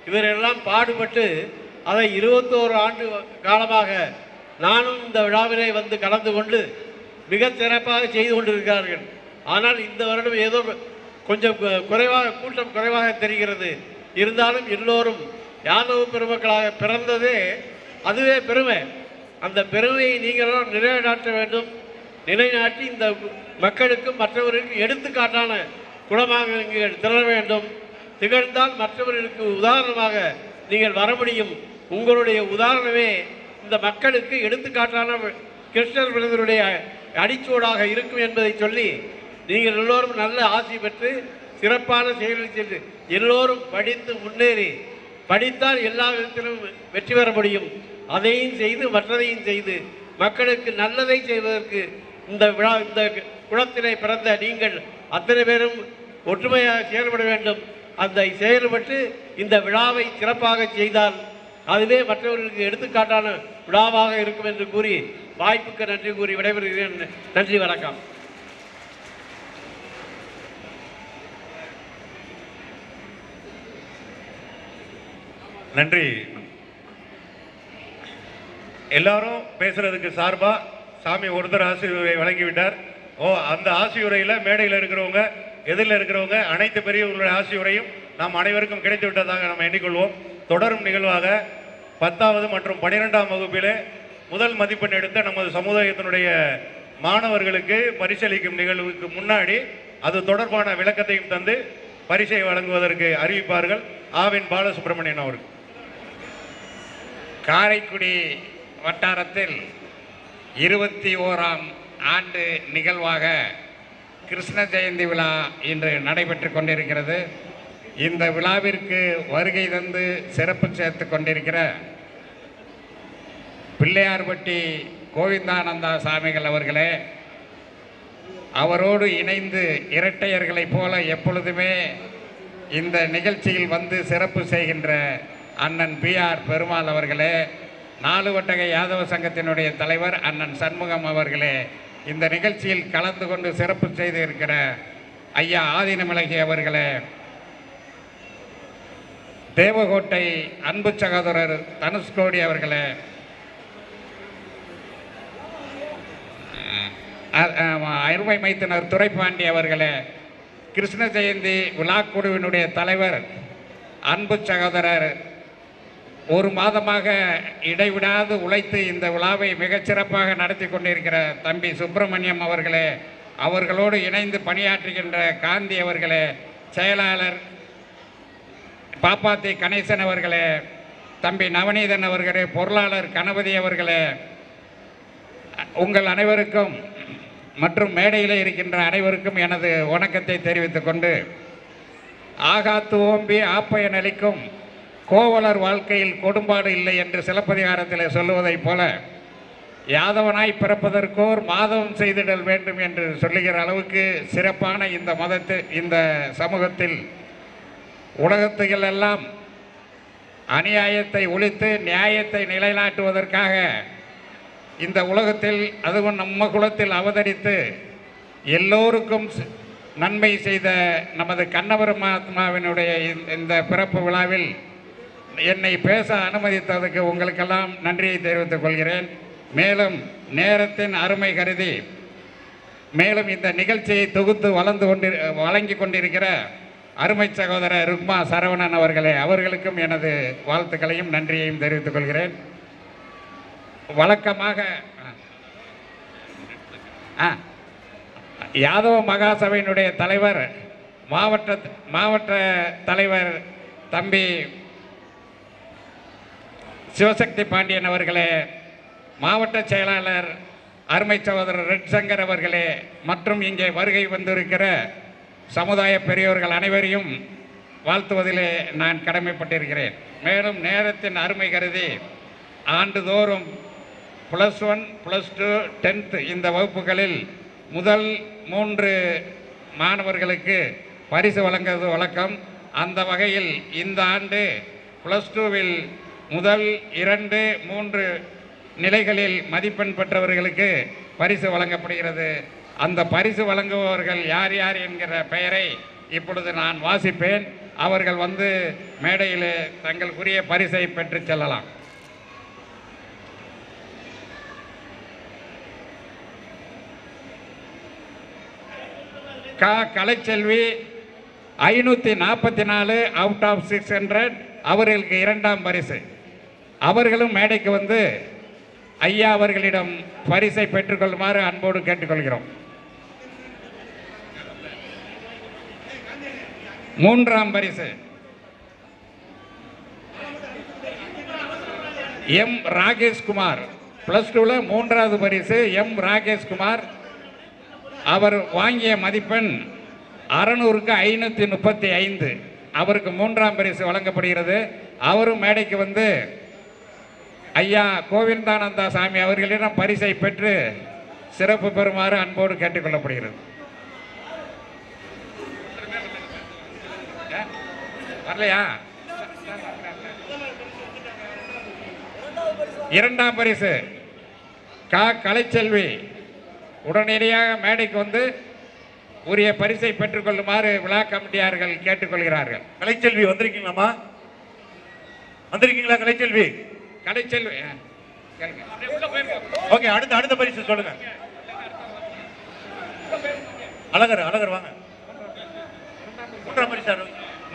இவரெல்லாம் பாடுபட்டு அதை 21 ஆண்டு காலமாக நானும் இந்த விழாவிலே வந்து கலந்து கொண்டு மிக சிறப்பாக செய்து கொண்டிருக்கிறார்கள். ஆனால் இந்த வருடம் ஏதோ கொஞ்சம் கூட்டம் குறைவாக தெரிகிறது. இருந்தாலும் எல்லோரும் யாதவ பெருமக்களாக பிறந்ததே அதுவே பெருமை. அந்த பெருமையை நீங்களும் நிலைநாட்ட வேண்டும். நிலைநாட்டி இந்த மக்களுக்கும் மற்றவர்களுக்கும் எடுத்துக்காட்டான குணமாக நீங்கள் திரள வேண்டும். திகழ்ந்தால் மற்றவர்களுக்கு உதாரணமாக நீங்கள் வர முடியும். உங்களுடைய உதாரணமே இந்த மக்களுக்கு எடுத்துக்காட்டான கிருஷ்ணர் பிறந்தருடைய அடிச்சோடாக இருக்கும் என்பதை சொல்லி நீங்கள் எல்லோரும் நல்ல ஆசி பெற்று சிறப்பான செயல்கள் சென்று எல்லோரும் படித்து முன்னேறி படித்தால் எல்லா விதத்திலும் வெற்றி பெற முடியும். அதையும் செய்து மற்றதையும் செய்து மக்களுக்கு நல்லதை செய்வதற்கு இந்த விழா இந்த குளத்திலே பிறந்த நீங்கள் அத்தனை பேரும் ஒற்றுமையாக செயல்பட வேண்டும். அந்த செயல்பட்டு இந்த விழாவை சிறப்பாக செய்தால் அதுவே மற்றவர்களுக்கு எடுத்துக்காட்டான விழாவாக இருக்கும் என்று கூறி வாய்ப்புக்கு நன்றி கூறி விடைபெறுகிறேன். நன்றி, வணக்கம். நன்றி. எல்லாரும் பேசுறதுக்கு சார்பா சாமி ஒருத்தர் ஆசிரியரை வழங்கிவிட்டார். அந்த ஆசியுரையில் மேடையில் இருக்கிறவங்க, எதிரில் இருக்கிறவங்க அனைத்து பெரியவர்களுடைய ஆசியுரையும் நாம் அனைவருக்கும் கிடைத்து விட்டதாக நாம் எண்ணிக்கொள்வோம். தொடரும் நிகழ்வாக 10வது மற்றும் 12ஆம் வகுப்பிலே முதல் மதிப்பெண் எடுத்த நமது சமுதாயத்தினுடைய மாணவர்களுக்கு பரிசளிக்கும் நிகழ்வுக்கு முன்னாடி அது தொடர்பான விளக்கத்தையும் தந்து பரிசை வழங்குவதற்கு அறிவிப்பார்கள். ஆவின் பாலசுப்ரமணியன் அவர்கள். காரைக்குடி வட்டாரத்தில் 21ஆம் ஆண்டு நிகழ்வாக கிருஷ்ண ஜெயந்தி விழா இன்று நடைபெற்று கொண்டிருக்கிறது. இந்த விழாவிற்கு வருகை தந்து சிறப்பு சேர்த்து கொண்டிருக்கிற பிள்ளையார்பட்டி கோவிந்தானந்தா சாமிகள் அவர்களே, அவரோடு இணைந்து இரட்டையர்களைப் போல எப்பொழுதுமே இந்த நிகழ்ச்சியில் வந்து சிறப்பு செய்கின்ற அண்ணன் PR பெருமாள் அவர்களே, 4 வட்டகை யாதவ சங்கத்தினுடைய தலைவர் அண்ணன் சண்முகம் அவர்களே, இந்த நிகழ்ச்சியில் கலந்து கொண்டு சிறப்பு செய்து இருக்கிற ஐயா ஆதினமிளகி அவர்களே, தேவகோட்டை அன்பு சகோதரர் தனுஷ்கோடி அவர்களே, அருமை மைத்தினர் துரைப்பாண்டி அவர்களே, கிருஷ்ண ஜெயந்தி விழாக்குழுவினுடைய தலைவர் அன்பு சகோதரர் 1 மாதமாக இடைவிடாது உழைத்து இந்த விழாவை மிகச்சிறப்பாக நடத்தி கொண்டிருக்கிற தம்பி சுப்பிரமணியம் அவர்களே, அவர்களோடு இணைந்து பணியாற்றுகின்ற காந்தி அவர்களே, செயலாளர் பாப்பாத்தி கணேசன் அவர்களே, தம்பி நவநீதன் அவர்களே, பொருளாளர் கணபதி அவர்களே, உங்கள் அனைவருக்கும் மற்றும் மேடையில் இருக்கின்ற அனைவருக்கும் எனது வணக்கத்தை தெரிவித்துக் கொண்டு, ஆகாத்து ஓம்பி ஆப்பயன் அளிக்கும் கோவலர் வாழ்க்கையில் கொடும்பாடு இல்லை என்று சிலப்பதிகாரத்தில் சொல்லுவதைப் போல யாதவனாய் பிறப்பதற்கோர் மாதவம் செய்திடல் வேண்டும் என்று சொல்லுகிற அளவுக்கு சிறப்பான இந்த சமூகத்தில் உலகத்துகளெல்லாம் அநியாயத்தை ஒழித்து நியாயத்தை நிலைநாட்டுவதற்காக இந்த உலகத்தில் அதுவும் நம்ம குலத்தில் அவதரித்து எல்லோருக்கும் நன்மை செய்த நமது கண்ணபுர மகாத்மாவினுடைய இந்த பிறப்பு விழாவில் என்னை பேச அனுமதித்ததுக்கு உங்களுக்கெல்லாம் நன்றியை தெரிவித்துக் கொள்கிறேன். மேலும் நேரத்தின் அருமை கருதி மேலும் இந்த நிகழ்ச்சியை தொகுத்து வழங்கி கொண்டிருக்கிற அருமை சகோதரர் ருக்மா சரவணன் அவர்களுக்கும் எனது வாழ்த்துக்களையும் நன்றியையும் தெரிவித்துக் கொள்கிறேன். வழக்கமாக யாதவ மகாசபையினுடைய தலைவர் மாவட்ட தலைவர் தம்பி சிவசக்தி பாண்டியன் அவர்களே, மாவட்ட செயலாளர் அருமை சகோதரர் ரெட் சங்கர் அவர்களே மற்றும் இங்கே வருகை வந்திருக்கிற சமுதாய பெரியோர்கள் அனைவரையும் வாழ்த்துவதிலே நான் கடமைப்பட்டிருக்கிறேன். மேலும் நேரத்தின் அருமை கருதி ஆண்டுதோறும் +1, +2, 10th இந்த வகுப்புகளில் முதல் 3 மாணவர்களுக்கு பரிசு வழங்குவது வழக்கம். அந்த வகையில் இந்த ஆண்டு +2வில் முதல் 2, 3 நிலைகளில் மதிப்பெண் பெற்றவர்களுக்கு பரிசு வழங்கப்படுகிறது. அந்த பரிசு வழங்குபவர்கள் யார் யார் என்கிற பெயரை இப்பொழுது நான் வாசிப்பேன். அவர்கள் வந்து மேடையில் தங்களுக்குரிய பரிசை பெற்று செல்லலாம். கலைச்செல்வி 544 அவுட் ஆஃப் 600, அவர்களுக்கு 2ஆம் பரிசு. அவர்களும் மேடைக்கு வந்து ஐயா அவர்களிடம் பரிசை பெற்றுக்கொள்ளுமாறு அன்போடு கேட்டுக்கொள்கிறோம். 3ஆம் பரிசு எம் ராகேஷ்குமார், +2ல 3வது பரிசு எம் ராகேஷ்குமார். அவர் வாங்கிய மதிப்பெண் 600க்கு 535. அவருக்கு 3ஆம் பரிசு வழங்கப்படுகிறது. அவரும் மேடைக்கு வந்து ஐயா கோவிந்தானந்தா சாமி அவர்களிடம் பரிசை பெற்று சிறப்பு பெறுமாறு அன்போடு கேட்டுக்கொள்ளப்படுகிறது. வரலையா? 2ஆம் பரிசு கலைச்செல்வி உடனடியாக மேடைக்கு வந்து உரிய பரிசை பெற்றுக்கொள்ளுமாறு விழா கமிட்டியார்கள் கேட்டுக்கொள்கிறார்கள். கலைச்செல்வி வந்திருக்கீங்களாமா? வந்திருக்கீங்களா கலைச்செல்வி? கலைச்செல்வி ஓகே, அடுத்த பரிசு சொல்லுங்க. அழகர் வாங்க. 3ஆம் பரிசு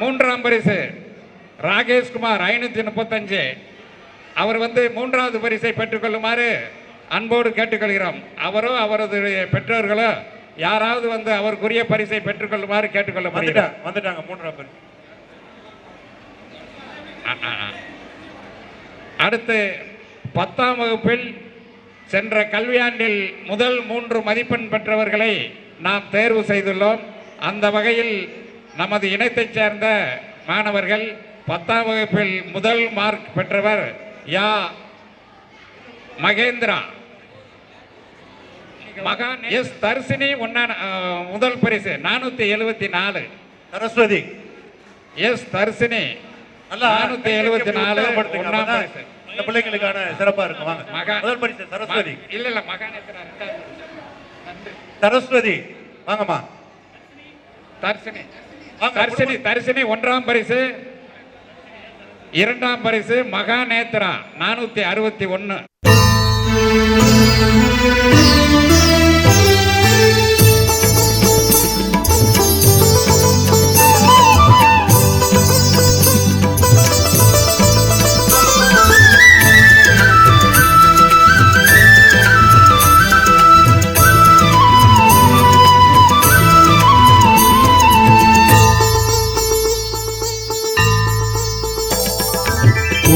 3ஆம் பரிசு ராகேஷ்குமார் 535. அவர் வந்து 3வது பரிசை பெற்றுக்கொள்ளுமாறு அன்போடு கேட்டுக்கொள்கிறோம். அவரோ அவரது பெற்றோர்களோ யாராவது வந்து அவருக்குரிய பரிசை பெற்றுக்கொள்ளுமாறு கேட்டுக்கொள்ளப்படுகிறார். வந்துட்டாங்க 3ஆம் பரிசு. அடுத்து 10ஆம் வகுப்பில் சென்ற கல்வியாண்டில் முதல் 3 மதிப்பெண் பெற்றவர்களை நாம் தேர்வு செய்துள்ளோம். அந்த வகையில் நமது இனத்தைச் சேர்ந்த மாணவர்கள் 10ஆம் வகுப்பில் முதல் மார்க் பெற்றவர் யா மகேந்திரா. மகான் எஸ் தர்சினி முதல் பரிசு 474. சரஸ்வதி எஸ் தர்சினி 474 1ஆம் பரிசு. இந்த பிள்ளைகளுக்கான சிறப்பா இருக்கும். வாங்க. முதல் பரிசு சரஸ்வதி. இல்ல மகான் சரஸ்வதி வாங்கம்மா. தர்சினி 1ஆம் பரிசு. 2ஆம் பரிசு மகாநேத்ரா 461.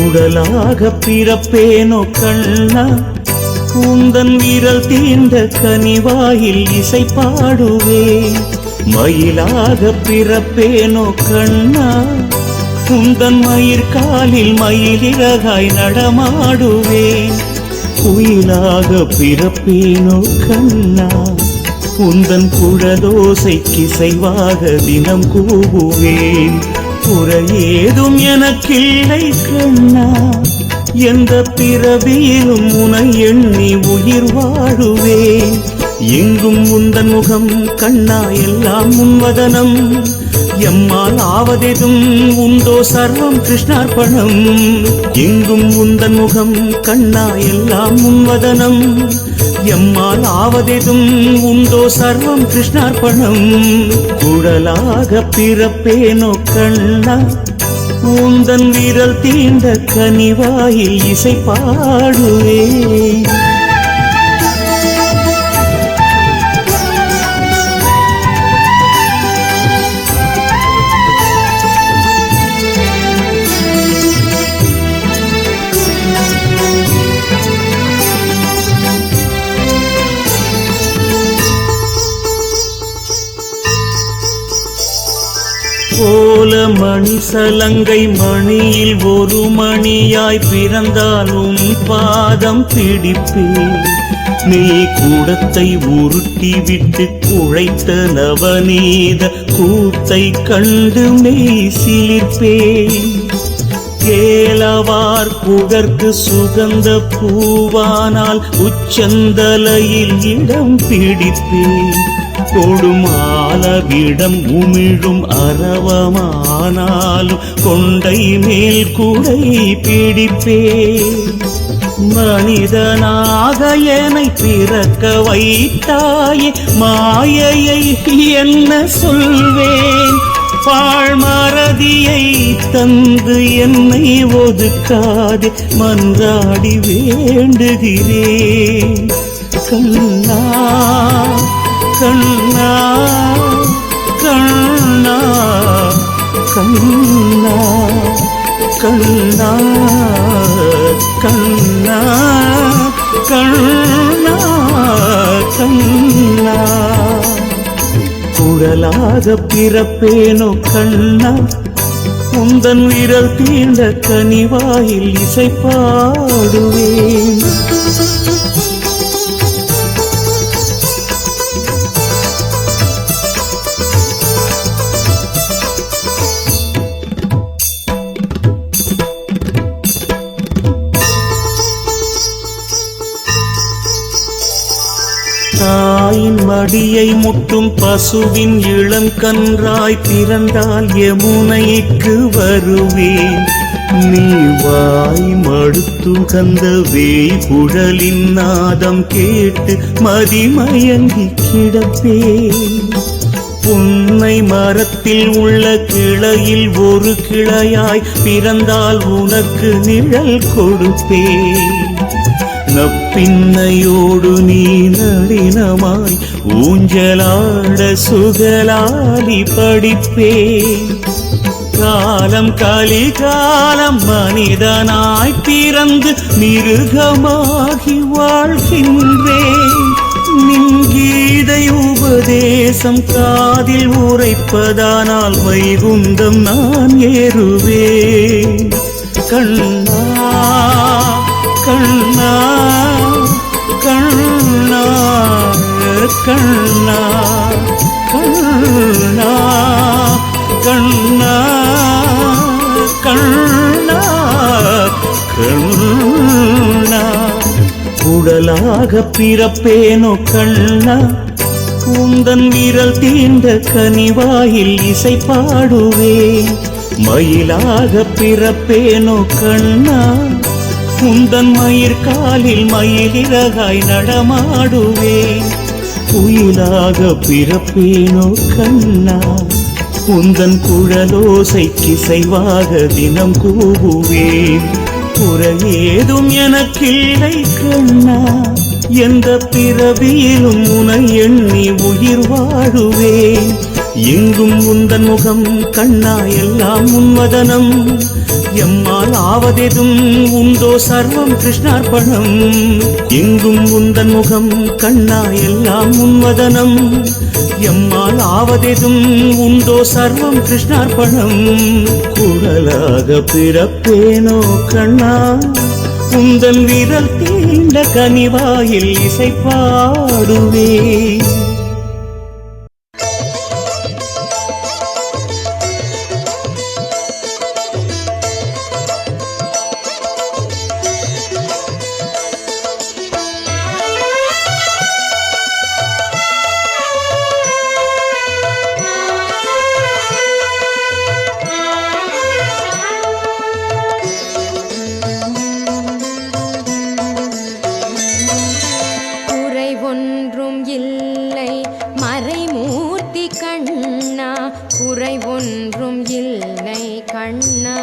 உடலாக பிறப்பேனோ கண்ணா, உந்தன் விரல் தீண்ட கனிவாயில் இசை பாடுவேன். மயிலாக பிறப்பேனோ கண்ணா, உந்தன் மயிர்காலில் மயிலிறகாய் நடமாடுவேன். குயிலாக பிறப்பேனோ கண்ணா உந்தன் குழலோசை கிசைவாக தினம் கூவுவேன் குறையேதும் எனக்கில்லை கண்ணா எந்த பிறவியிலும் உனை எண்ணி உயிர் வாழுவேன் எங்கும் உந்தன் முகம் கண்ணா எல்லாம் முன்வதனம் எம்மால் ஆவதெதும் உண்டோ சர்வம் கிருஷ்ணார்ப்பணம் எங்கும் உந்தன் முகம் கண்ணா எல்லாம் முன்வதனம் எம்மால் ஆவதெதும் உண்டோ சர்வம் கிருஷ்ணார்ப்பணம் குழலாக பிறப்பேனோ கண்ணா உந்தன் விரல் தீண்ட கனிவாயில் இசை பாடுவேன் போல மணி சலங்கை மணியில் ஒரு மணியாய் பிறந்தாலும் பாதம் பிடிப்பேன் நீ கூடத்தை உருட்டி விட்டு குழைத்த நவநீத கூத்தை கண்டு மெய் சிலிர்ப்பேன் கேளவார் புகர்க்கு சுகந்த பூவானால் உச்சந்தலையில் இடம் பிடிப்பேன் கொடுமாலவிடம் உமிழும் அரவமானாலும் கொண்டை மேல் குடை பிடிப்பேன் மனிதனாக என்னை பிறக்க வைத்தாயே மாயையை என்ன சொல்வேன் பாழ்மறதியை தந்து என்னை ஒதுக்காதே மன்றாடி வேண்டுகிறேன் கண்ணா கண்ணா கண்ணா கண்ணா கண்ணா கண்ணா கண்ணா கண்ணா குழலாக பிறப்பேனோ கண்ணா உந்தன் விரல் தீண்ட கனிவாயில் இசை பாடுவேன் தாயின் மடியை முட்டும் பசுவின் இளம் கன்றாய் பிறந்தால் யமுனைக்கு வருவேன் நீ வாய் மடுத்து கந்த வேய் குழலின் நாதம் கேட்டு மதிமயங்கி கிடப்பேன் புன்னை மரத்தில் உள்ள கிளையில் ஒரு கிளையாய் பிறந்தால் உனக்கு நிழல் கொடுப்பேன் நப்பின்னையோடு நீ நளினமாய் ஊஞ்சலாட சுகலாலி படிப்பேன் காலம் கலிகாலம் மனிதனாய் பிறந்து மிருகமாகி வாழ்கின்றேன் நின் கீதை உபதேசம் காதில் உரைப்பதானால் வைகுந்தம் நான் ஏறுவேன் கண்ணா கண்ணா கண்ணா கண்ணா கண்ணா கண்ணா கண்ணா கண்ணா குழலாக பிறப்பேனோ கண்ணா உந்தன் விரல் தீண்ட கனிவாயில் இசை பாடுவேன் மயிலாக பிறப்பேனோ கண்ணா உந்தன் மயிர்காலில் மயிலிறகாய் நடமாடுவேன் குயிலாக பிறப்பேனோ கண்ணா உந்தன் குழலோசை கிசைவாக தினம் கூவுவேன் குறையேதும் எனக்கில்லை கண்ணா எந்த பிறவியிலும் உனை எண்ணி உயிர் வாழுவேன் எங்கும் உந்தன் முகம் கண்ணா எல்லாம் உன்வதனம் எம்மால் ஆவதெதும் உண்டோ சர்வம் கிருஷ்ணார்ப்பணம் எங்கும் உந்தன் முகம் கண்ணா எல்லாம் உன்வதனம் எம்மால் ஆவதெதும் உண்டோ சர்வம் கிருஷ்ணார்ப்பணம் குழலாக பிறப்பேனோ கண்ணா உந்தன் விரல் தீண்ட கனிவாயில் இசை பாடுவேன். குறை ஒன்றும் இல்லை கண்ணா,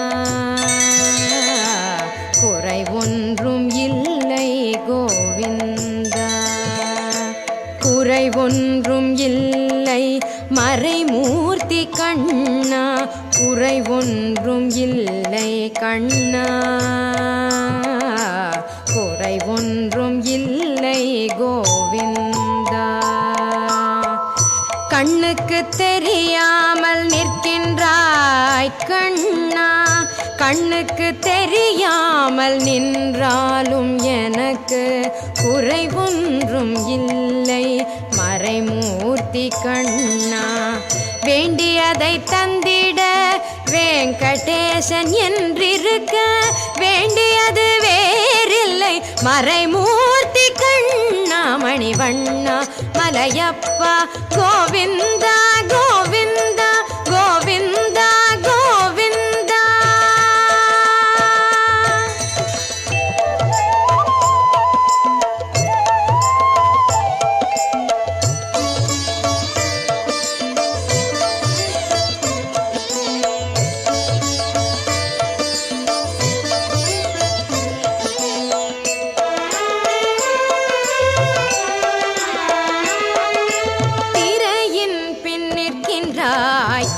குறை ஒன்றும் இல்லை கோவிந்தா, குறை ஒன்றும் இல்லை மறைமூர்த்தி கண்ணா, குறை ஒன்றும் இல்லை கண்ணா, குறை ஒன்றும் இல்லை கோவிந்தா. கண்ணுக்கு தெரியாமல் நிற்கின்றாய் கண்ணா, கண்ணுக்கு தெரியாமல் நின்றாலும் எனக்கு குறை ஒன்றும் இல்லை மறைமூர்த்தி கண்ணா. வேண்டியதை தந்திட வெங்கடேசன் என்றிருக்க வேண்டியது வேறில்லை மறைமூர்த்தி கண்ணா. மணிவண்ணா மலையப்பா கோவிந்தா கோவிந்தா கோவிந்தா கோவிந்தா.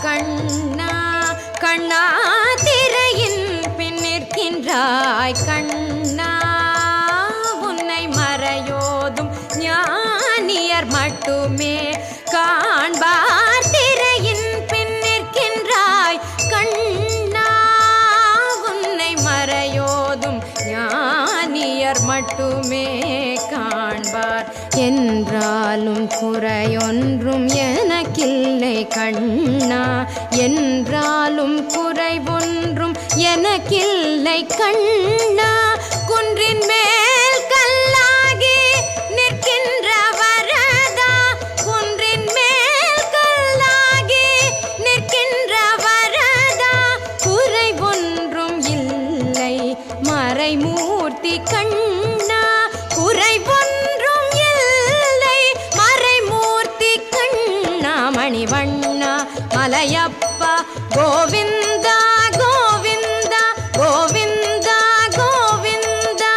கண்ணா கண்ணா திரையின் பின் நிற்கின்றாய் கண்ணா, உன்னை மறையோதும் ஞானியர் மட்டுமே காண்பார். திரையின் பின் நிற்கின்றாய் கண்ணா, உன்னை மறையோதும் ஞானியர் மட்டுமே காண்பார். என்றாலும் குறையொன்றும் எனக்கில்லை கண்ணா, என்றாலும் குறை ஒன்றும் எனக்கில்லை கண்ணா. குன்றின் மேல் கல்லாகி நிற்கின்ற வரதா, குன்றின் மேல் கல்லாகி நிற்கின்ற வரதா, குறை ஒன்றும் இல்லை மறைமூர்த்தி கண்ணா, குறை ஒன்றும் இல்லை மறைமூர்த்தி கண்ணா. மணிவண்ணா மலையப்பா கோவிந்தா கோவிந்தா கோவிந்தா கோவிந்தா.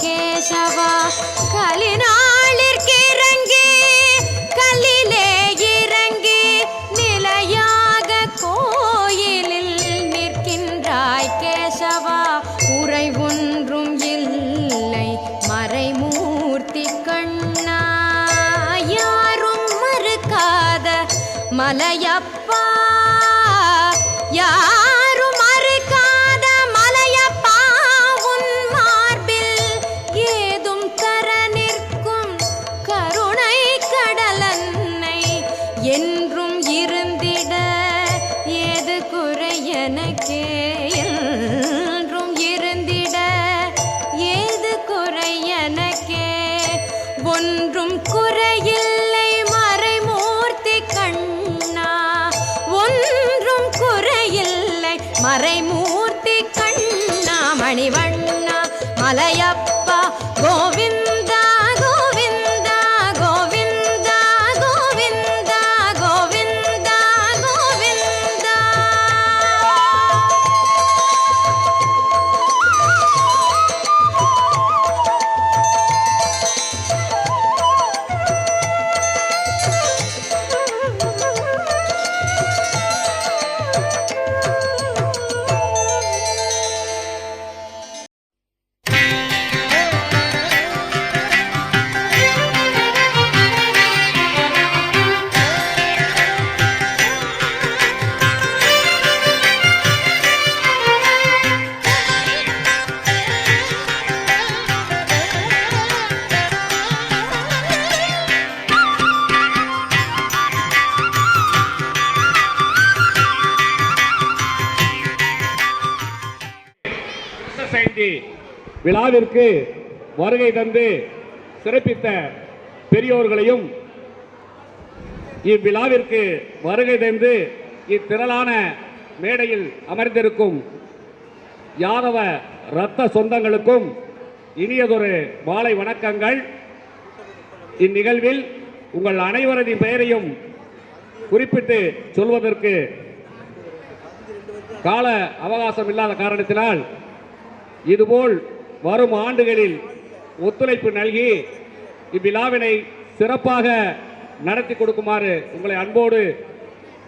கேசவா கலினாளிற்கிறங்கி கல்லிலே இறங்கி நிலையாக கோயிலில் நிற்கின்றாய் கேசவா. குறை ஒன்றும் இல்லை மறைமூர்த்தி கண்ணா, யாரும் மறுக்காத மலையப்பா, யாரும் மறுக்காத மலையப்பா. உன் மார்பில் ஏதும் தர நிற்கும் கருணை கடலன்னை என்றும் இருந்திட ஏது குறை எனக்கே, என்றும் இருந்திட ஏது குறை எனக்கே. ஒன்றும் குறையில்லை மறைமூர்த்தி கண்ணா, ஒன்றும் குறையில்லை மறைமூர்த்தி கண்ணா. மணிவண்ணா மலையப்பா கோவிந்தா கோவிந்தா கோவிந்தா கோவிந்தா கோவிந்தா கோவிந்தா. விழாவிற்கு வருகை தந்து சிறப்பித்த பெரியோர்களையும் இவ்விழாவிற்கு வருகை தந்து இத்திரளான மேடையில் அமர்ந்திருக்கும் யாதவ இரத்த சொந்தங்களுக்கும் இனியதொரு மாலை வணக்கங்கள். இந்நிகழ்வில் உங்கள் அனைவரது பெயரையும் குறிப்பிட்டு சொல்வதற்கு கால அவகாசம் இல்லாத காரணத்தினால் இதுபோல் வரும் ஆண்டுகளில் ஒத்துழைப்பு நல்கி இவ்விழாவினை சிறப்பாக நடத்தி கொடுக்குமாறு உங்களை அன்போடு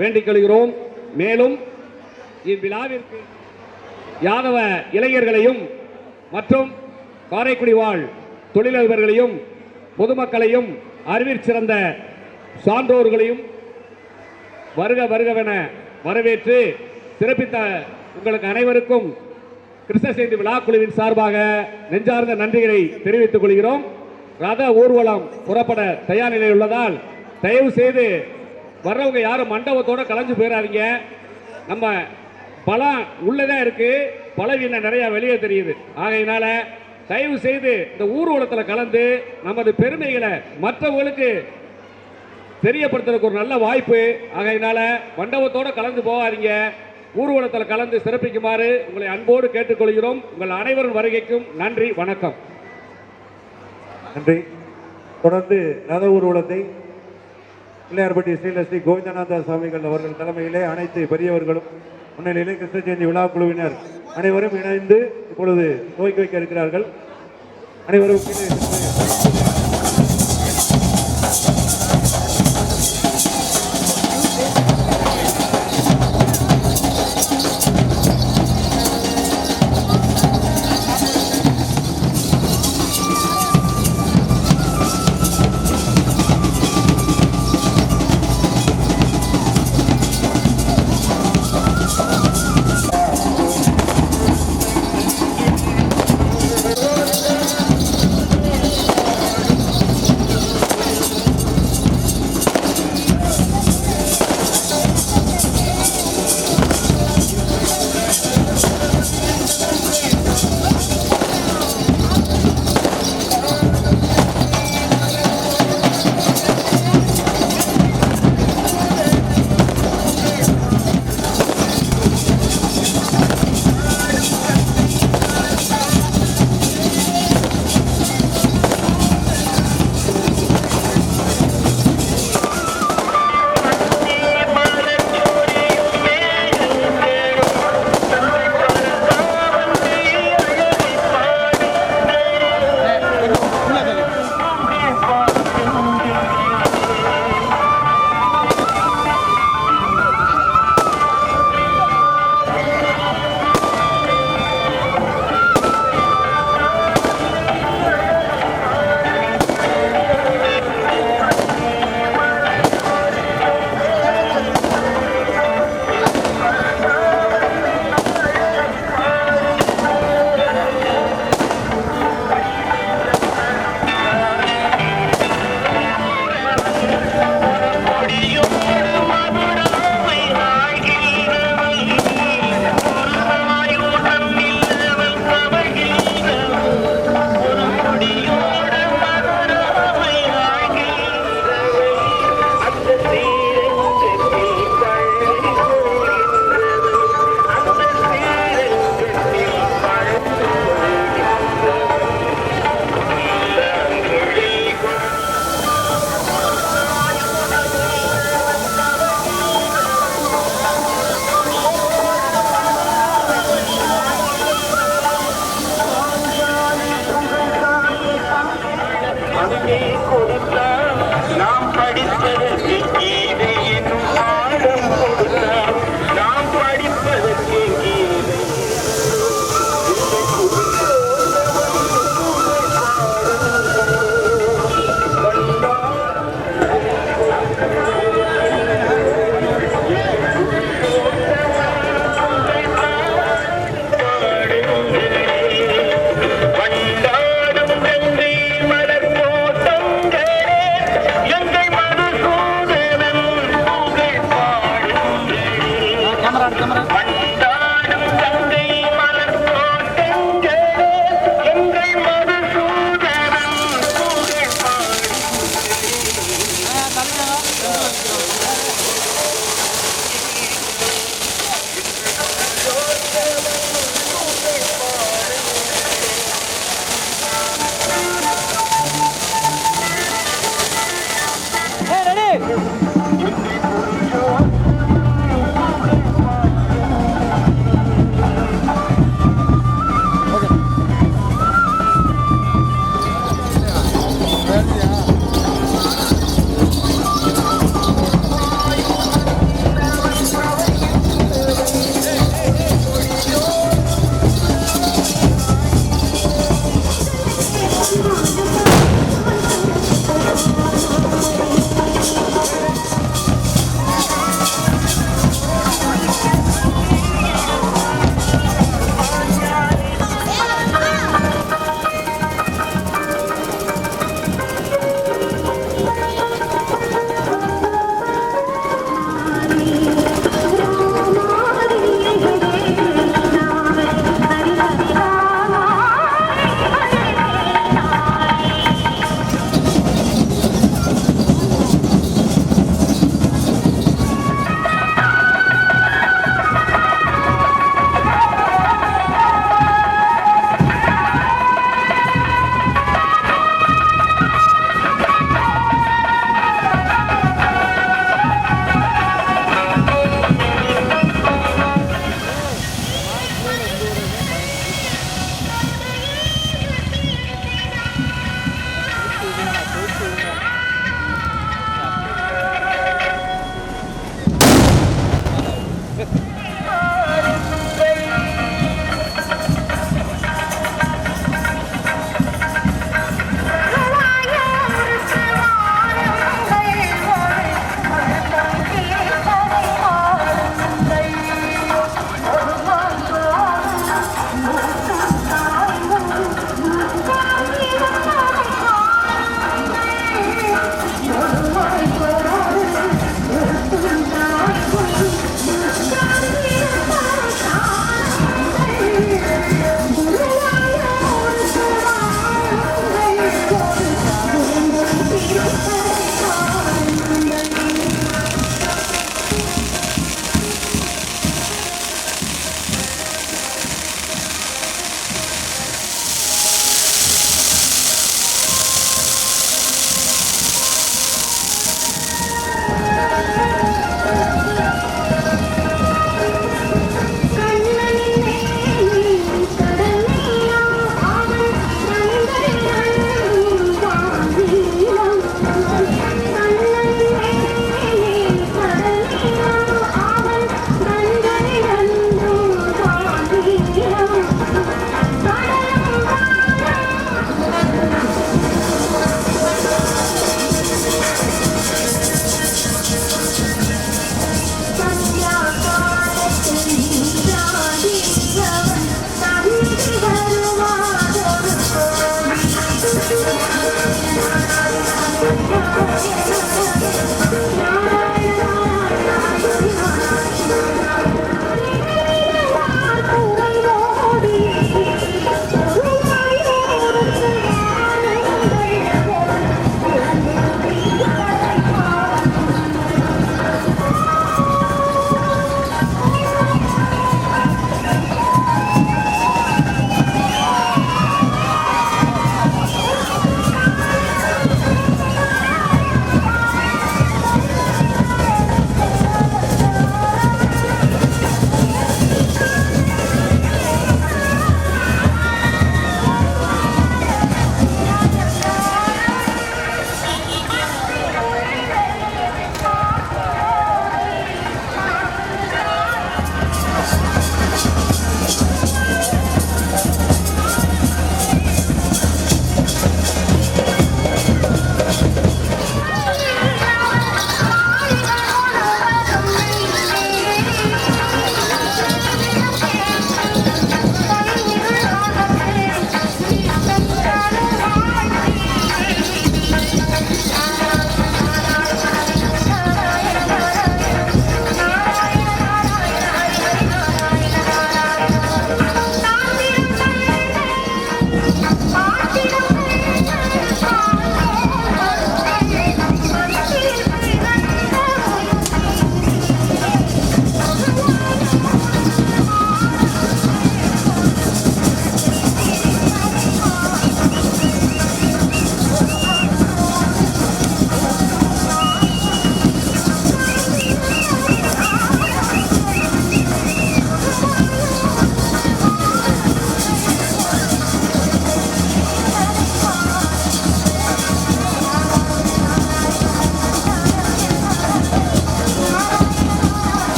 வேண்டிக் கொள்கிறோம். மேலும் இவ்விழாவிற்கு யாதவ இளைஞர்களையும் மற்றும் காரைக்குடி வாழ் தொழிலதிபர்களையும் பொதுமக்களையும் அறிவிற் சிறந்த சான்றோர்களையும் வருக வருகவென வரவேற்று சிறப்பித்த உங்களுக்கு அனைவருக்கும் கிருஷ்ண ஜெயந்தி விழா குழுவின் சார்பாக நெஞ்சார்ந்த நன்றிகளை தெரிவித்துக் கொள்கிறோம். ரத ஊர்வலம் புறப்பட தயார் நிலையில் உள்ளதால் தயவு செய்து வர்றவங்க யாரும் மண்டபத்தோட கலந்து போயிடாதீங்க. நம்ம பலம் உள்ளதான் இருக்கு, பலவீனம் நிறைய வெளியே தெரியுது. ஆகையினால தயவு செய்து இந்த ஊர்வலத்தில் கலந்து நமது பெருமைகளை மற்றவங்களுக்கு தெரியப்படுத்துறதுக்கு ஒரு நல்ல வாய்ப்பு. ஆகையினால மண்டபத்தோட கலந்து போகாதீங்க, ஊர்வலத்தில் கலந்து சிறப்பிக்குமாறு உங்களை அன்போடு கேட்டுக்கொள்கிறோம். உங்கள் அனைவரும் வருகைக்கும் நன்றி, வணக்கம். நன்றி. தொடர்ந்து ரத ஊர்வலத்தை பிள்ளையார்பட்டி ஸ்ரீலஸ்ரீ கோவிந்தநாத சுவாமிகள் அவர்கள் தலைமையிலே அனைத்து பெரியவர்களும் முன்னிலையிலே கிருஷ்ண ஜெயந்தி விழா குழுவினர் அனைவரும் இணைந்து இப்பொழுது துவக்கி வைக்க இருக்கிறார்கள். அனைவரும் மலர் தோட்டம்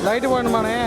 லைட்டு போடணுமாண்ணே?